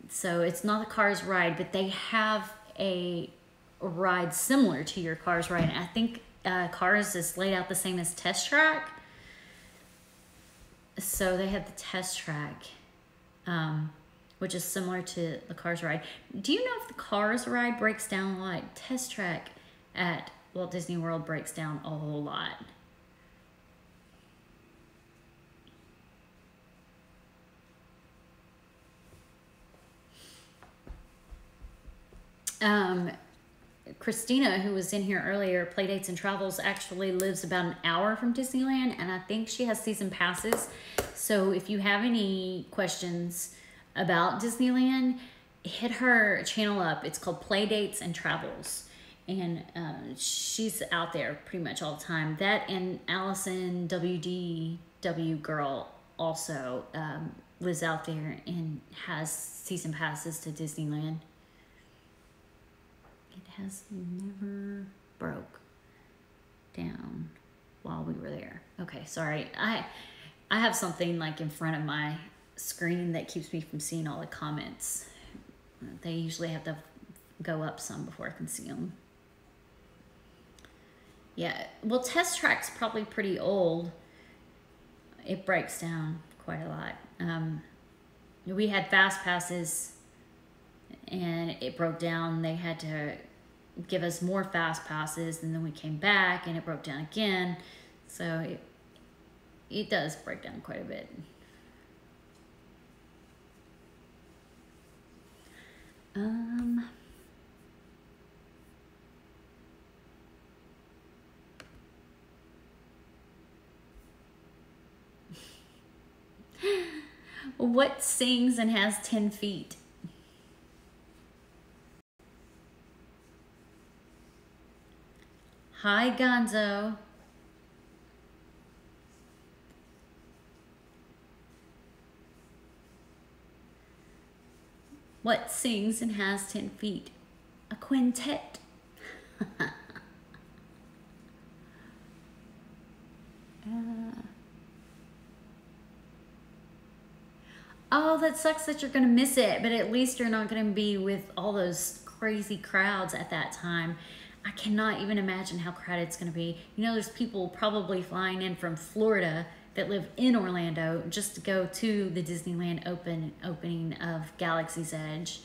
So it's not a Cars ride, but they have a ride similar to your Cars ride. I think Cars is laid out the same as Test Track. So they have the Test Track, which is similar to the Cars ride. Do you know if the Cars ride breaks down a lot? Test Track at Walt Disney World breaks down a whole lot. Christina, who was in here earlier, Playdates and Travels, actually lives about an hour from Disneyland, and I think she has season passes. So if you have any questions about Disneyland, hit her channel up. It's called Playdates and Travels, and she's out there pretty much all the time. That and Allison WDW Girl also lives out there and has season passes to Disneyland. It has never broke down while we were there. Okay, sorry. I have something like in front of my screen that keeps me from seeing all the comments. They usually have to go up some before I can see them. Yeah, well, Test Track's probably pretty old. It breaks down quite a lot. We had fast passes, and it broke down. They had to give us more fast passes, and then we came back and it broke down again. So it does break down quite a bit. What sings and has 10 feet? Hi, Gonzo. What sings and has 10 feet? A quintet. Oh, that sucks that you're going to miss it, but at least you're not going to be with all those crazy crowds at that time. I cannot even imagine how crowded it's going to be. You know, there's people probably flying in from Florida that live in Orlando just to go to the Disneyland opening of Galaxy's Edge.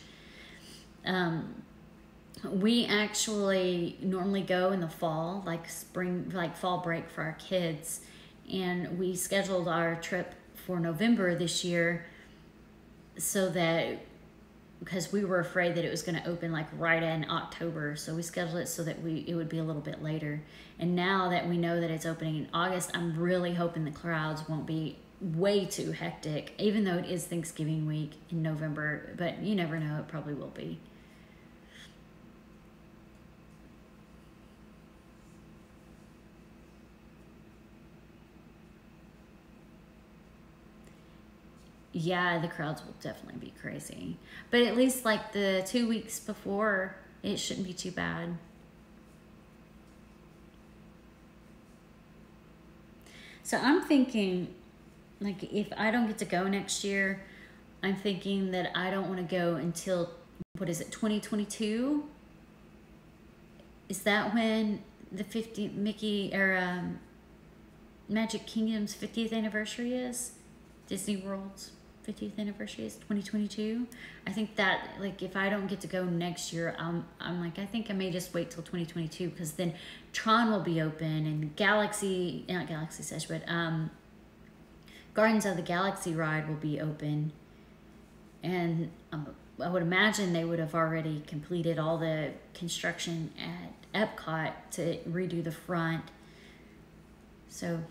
We actually normally go in the fall, like fall break for our kids, and we scheduled our trip for November this year, so that, because we were afraid that it was going to open like right in October, so we scheduled it so that it would be a little bit later. And now that we know that it's opening in August, I'm really hoping the crowds won't be way too hectic, even though it is Thanksgiving week in November, but you never know, it probably will be. Yeah, the crowds will definitely be crazy. But at least like the 2 weeks before, it shouldn't be too bad. So I'm thinking, like, if I don't get to go next year, I'm thinking that I don't want to go until, what is it, 2022? Is that when the Mickey or Magic Kingdom's 50th anniversary is? Disney World's 50th anniversary is 2022. I think that, like, if I don't get to go next year, I'm like, I think I may just wait till 2022, because then Tron will be open and not Galaxy's Edge, but Guardians of the Galaxy ride will be open. And I would imagine they would have already completed all the construction at Epcot to redo the front. So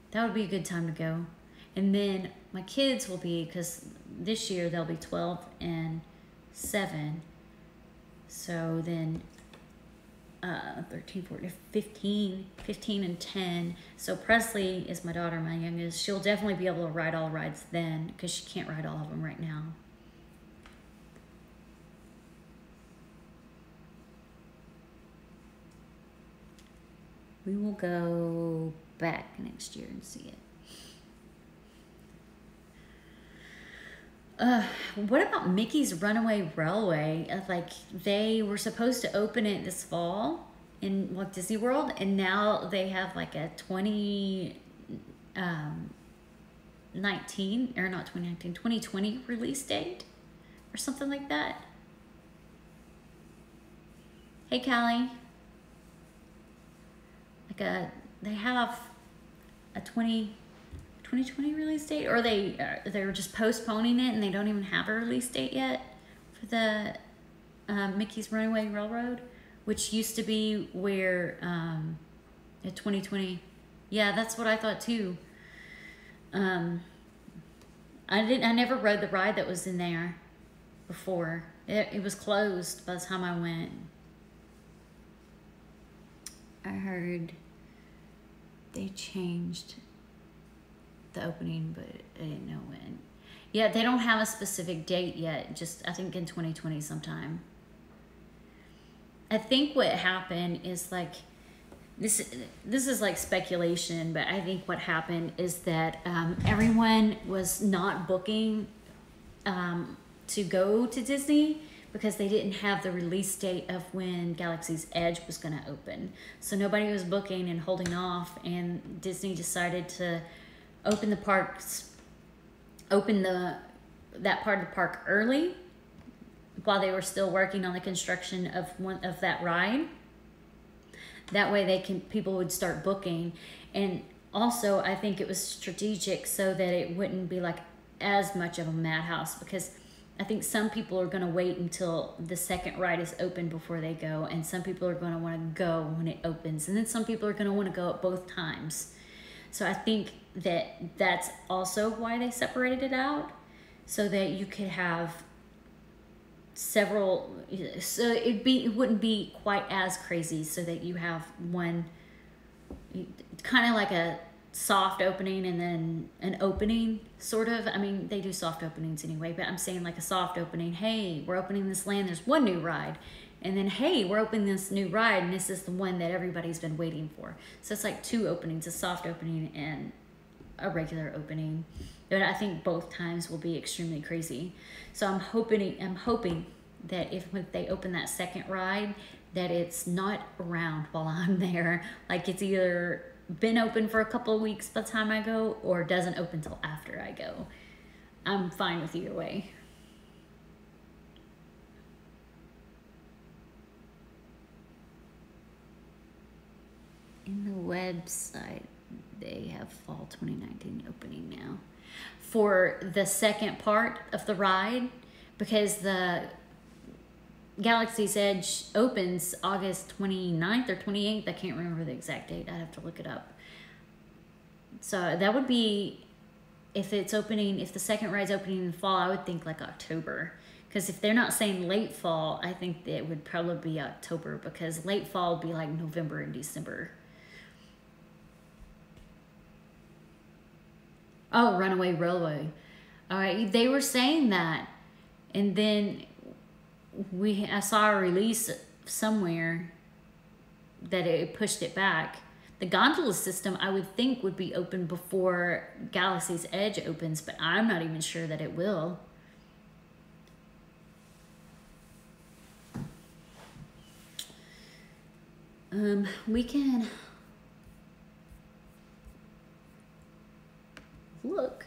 that would be a good time to go. And then my kids will be, because this year they'll be 12 and 7. So then 13, 14, 15 and 10. So Presley is my daughter, my youngest. She'll definitely be able to ride all rides then, because she can't ride all of them right now. We will go back next year and see it. What about Mickey's Runaway Railway? Like, they were supposed to open it this fall in Walt Disney World, and now they have like a 2020 release date or something like that. Hey, Callie. They have a 2020 release date, or they're just postponing it and they don't even have a release date yet for the Mickey's Runaway Railroad, which used to be where at 2020. Yeah, that's what I thought too. I never rode the ride that was in there before. It was closed by the time I went. I heard they changed the opening, but I didn't know when. Yeah, they don't have a specific date yet, just I think in 2020 sometime. I think what happened is, like, this is like speculation, but I think what happened is that everyone was not booking to go to Disney, because they didn't have the release date of when Galaxy's Edge was going to open. So nobody was booking and holding off, and Disney decided to open that part of the park early while they were still working on the construction of that ride. That way people would start booking. And also, I think it was strategic so that it wouldn't be like as much of a madhouse, because I think some people are going to wait until the second ride is open before they go, and some people are going to want to go when it opens, and then some people are going to want to go at both times. So I think that's also why they separated it out, so that you could have several, so it wouldn't be quite as crazy, so that you have one kind of like a soft opening and then an opening, sort of. I mean, they do soft openings anyway, but I'm saying like a soft opening. Hey, we're opening this land, there's one new ride. And then, hey, we're opening this new ride, and this is the one that everybody's been waiting for. So it's like two openings, a soft opening and a regular opening. But I think both times will be extremely crazy. So I'm hoping that if they open that second ride, that it's not around while I'm there. Like, it's either been open for a couple of weeks by the time I go, or doesn't open till after I go. I'm fine with either way. In the website, they have fall 2019 opening now for the second part of the ride, because the Galaxy's Edge opens August 29th or 28th. I can't remember the exact date. I'd have to look it up. So that would be, if the second ride's opening in the fall, I would think like October. Because if they're not saying late fall, I think that it would probably be October, because late fall would be like November and December. Oh, Runaway Railway. All right, they were saying that, and then I saw a release somewhere that it pushed it back. The gondola system, I would think, would be open before Galaxy's Edge opens, but I'm not even sure that it will. We can look.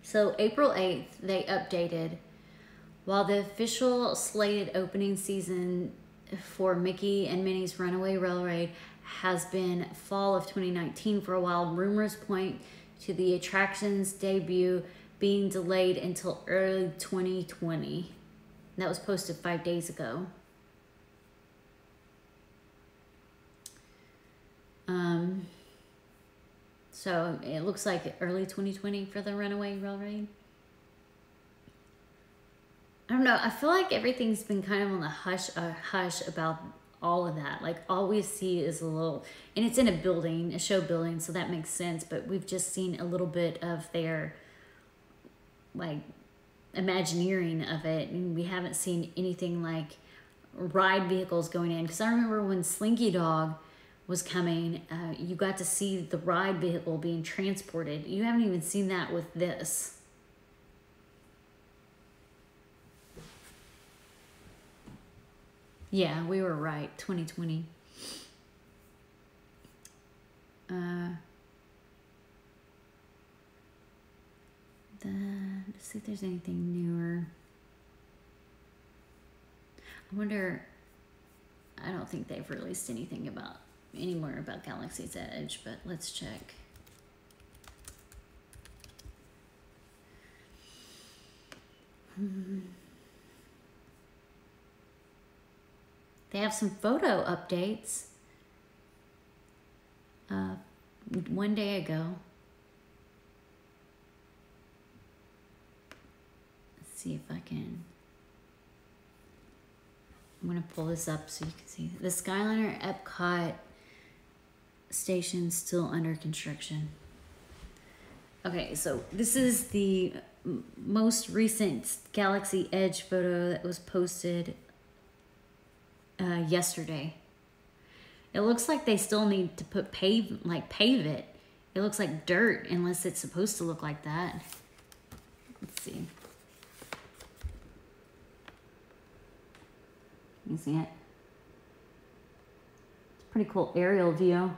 So April 8th, they updated. While the official slated opening season for Mickey and Minnie's Runaway Railroad has been fall of 2019 for a while, rumors point to the attraction's debut being delayed until early 2020. That was posted 5 days ago. So it looks like early 2020 for the Runaway Railroad. I don't know. I feel like everything's been kind of on the hush about all of that. Like all we see is a little, and it's in a show building, so that makes sense. But we've just seen a little bit of their like Imagineering of it, and we haven't seen anything like ride vehicles going in. Because I remember when Slinky Dog was coming, you got to see the ride vehicle being transported. You haven't even seen that with this. Yeah, we were right. 2020. Let's see if there's anything newer. I wonder. I don't think they've released anything anymore about Galaxy's Edge, but let's check. They have some photo updates. 1 day ago. Let's see if I can. I'm going to pull this up so you can see. The Skyliner Epcot station still under construction. Okay, so this is the most recent Galaxy Edge photo that was posted yesterday. It looks like they still need to pave it. It looks like dirt unless it's supposed to look like that. Let's see. You see it? It's a pretty cool aerial view.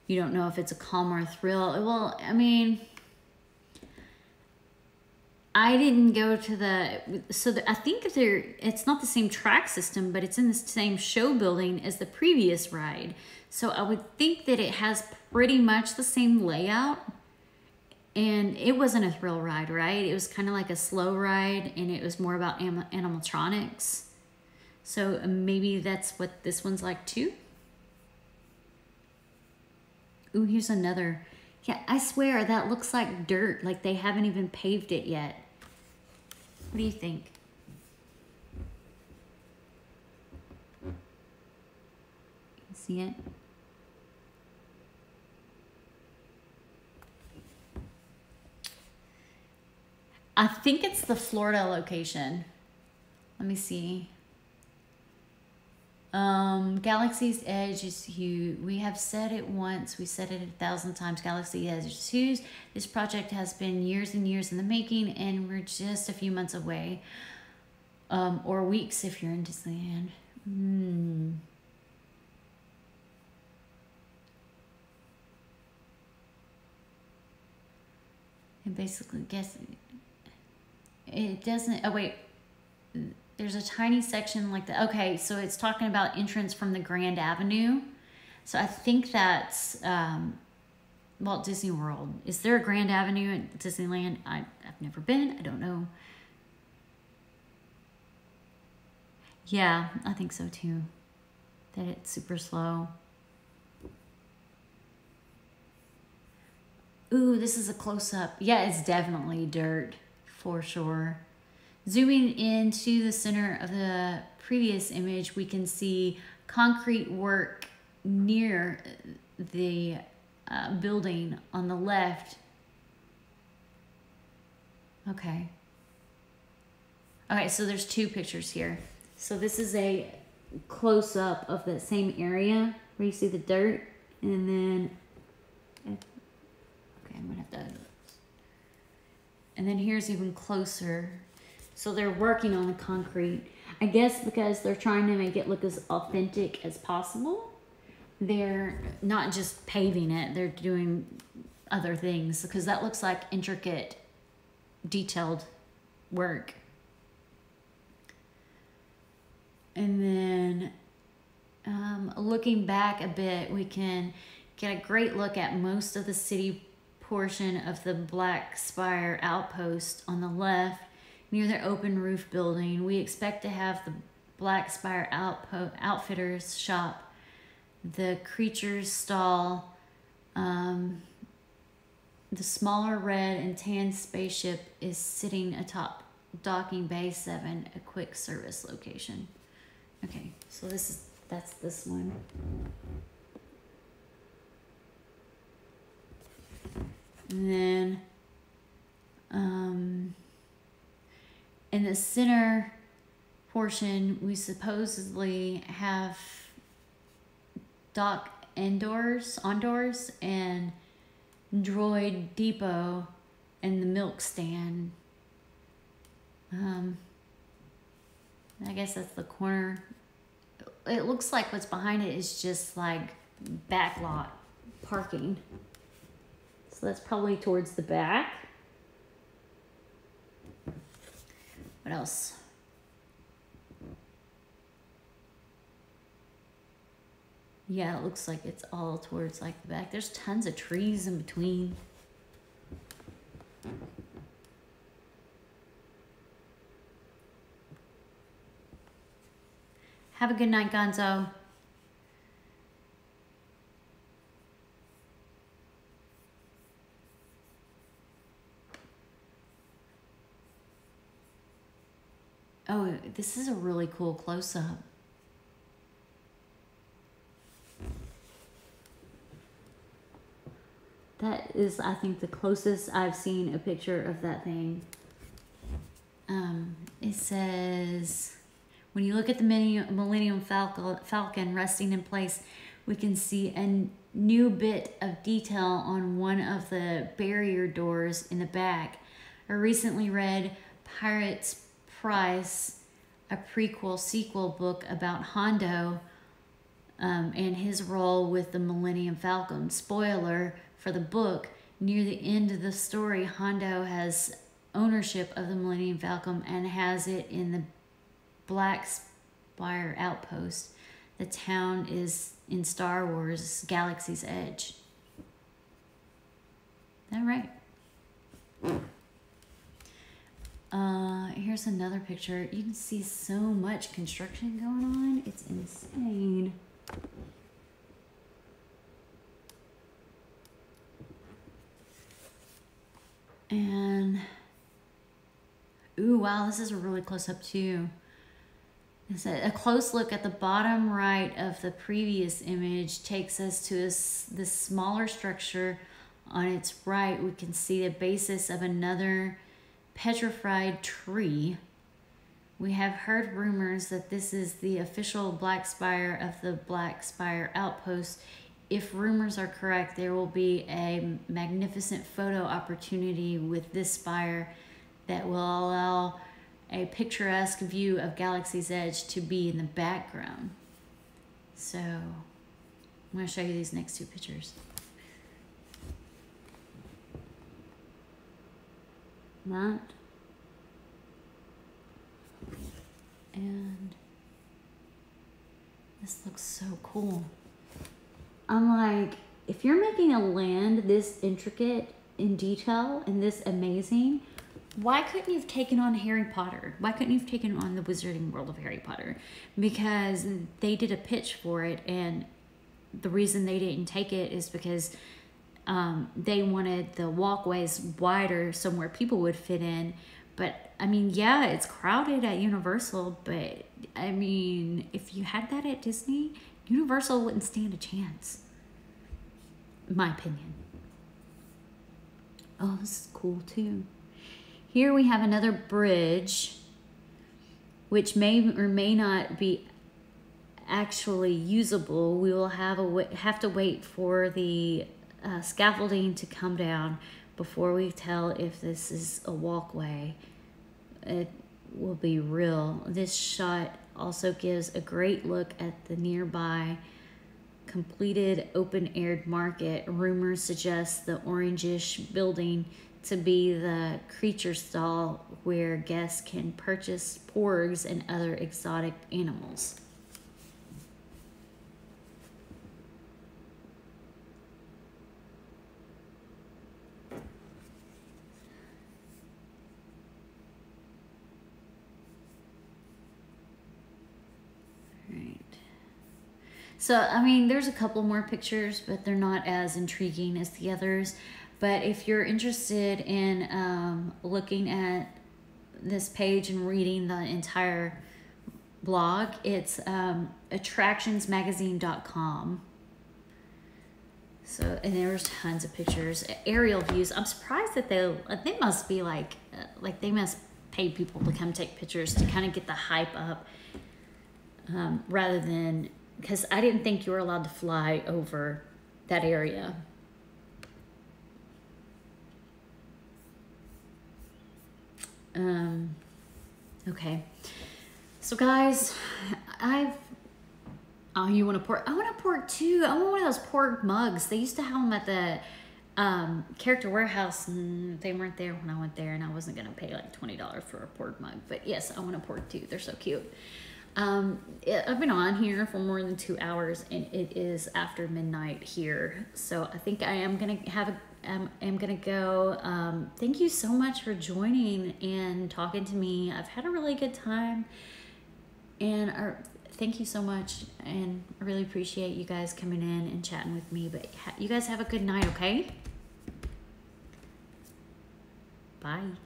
You don't know if it's a calm or a thrill. Well, I mean, I didn't go to I think it's not the same track system, but it's in the same show building as the previous ride. So I would think that it has pretty much the same layout. And it wasn't a thrill ride, right? It was kind of like a slow ride, and it was more about animatronics. So maybe that's what this one's like too. Ooh, here's another. Yeah, I swear that looks like dirt, like they haven't even paved it yet. What do you think? You see it? I think it's the Florida location. Let me see. Galaxy's Edge is huge. We have said it once. We said it 1,000 times. Galaxy Edge is huge. This project has been years and years in the making, and we're just a few months away. Or weeks if you're in Disneyland. And basically, guess it doesn't. Oh wait. There's a tiny section like that. Okay, so it's talking about entrance from the Grand Avenue. So I think that's Walt Disney World. Is there a Grand Avenue at Disneyland? I've never been. I don't know. Yeah, I think so too. That it's super slow. Ooh, this is a close-up. Yeah, it's definitely dirt, for sure. Zooming into the center of the previous image, we can see concrete work near the building on the left. Okay. Okay, so there's two pictures here. So this is a close-up of the same area where you see the dirt, and then okay, I'm gonna have to, and then here's even closer. So they're working on the concrete, I guess, because they're trying to make it look as authentic as possible. They're not just paving it, they're doing other things, because that looks like intricate, detailed work. And then looking back a bit, we can get a great look at most of the city portion of the Black Spire outpost on the left near the open roof building. We expect to have the Black Spire outfitters shop, the creatures stall, the smaller red and tan spaceship is sitting atop docking bay 7, a quick service location. Okay, so that's this one. And then in the center portion, we supposedly have dock ondoors and droid depot and the milk stand. I guess that's the corner. It looks like what's behind it is just like backlot parking. So that's probably towards the back. What else? Yeah, it looks like it's all towards like the back. There's tons of trees in between. Have a good night, Gonzo. Oh, this is a really cool close-up. That is, I think, the closest I've seen a picture of that thing. It says, when you look at the Millennium Falcon resting in place, we can see a new bit of detail on one of the barrier doors in the back. I recently read Pirate's Price, a sequel book about Hondo and his role with the Millennium Falcon. Spoiler for the book, near the end of the story, Hondo has ownership of the Millennium Falcon and has it in the Black Spire outpost. The town is in Star Wars Galaxy's Edge. Is that right? Here's another picture. You can see so much construction going on. It's insane. And, ooh, wow, this is a really close up too. It's a close look at the bottom right of the previous image takes us to this smaller structure. On its right, we can see the basis of another petrified tree. We have heard rumors that this is the official Black Spire of the Black Spire outpost. If rumors are correct, there will be a magnificent photo opportunity with this spire that will allow a picturesque view of Galaxy's Edge to be in the background. So I'm going to show you these next two pictures. That. And this looks so cool. I'm like, if you're making a land this intricate in detail and this amazing, why couldn't you have taken on Harry Potter? Why couldn't you have taken on the Wizarding World of Harry Potter? Because they did a pitch for it, and the reason they didn't take it is because they wanted the walkways wider, somewhere people would fit in. But I mean, yeah, it's crowded at Universal, but I mean, if you had that at Disney, Universal wouldn't stand a chance, in my opinion. Oh, this is cool too. Here we have another bridge, which may or may not be actually usable. We will have to wait for the scaffolding to come down before we tell if this is a walkway. It will be real. This shot also gives a great look at the nearby completed open-aired market. Rumors suggest the orangish building to be the creature stall where guests can purchase porgs and other exotic animals. So, I mean, there's a couple more pictures, but they're not as intriguing as the others. But if you're interested in looking at this page and reading the entire blog, it's attractionsmagazine.com. So, and there's tons of pictures, aerial views. I'm surprised that they must be like they must pay people to come take pictures to kind of get the hype up, rather than, because I didn't think you were allowed to fly over that area. Okay. So guys, oh, you want a pork? I want a pork too. I want one of those pork mugs. They used to have them at the Character Warehouse, and they weren't there when I went there, and I wasn't gonna pay like $20 for a pork mug. But yes, I want a pork too. They're so cute. I've been on here for more than 2 hours, and it is after midnight here. So I think I am gonna am gonna go. Thank you so much for joining and talking to me. I've had a really good time, and thank you so much, and I really appreciate you guys coming in and chatting with me. But you guys have a good night, okay? Bye.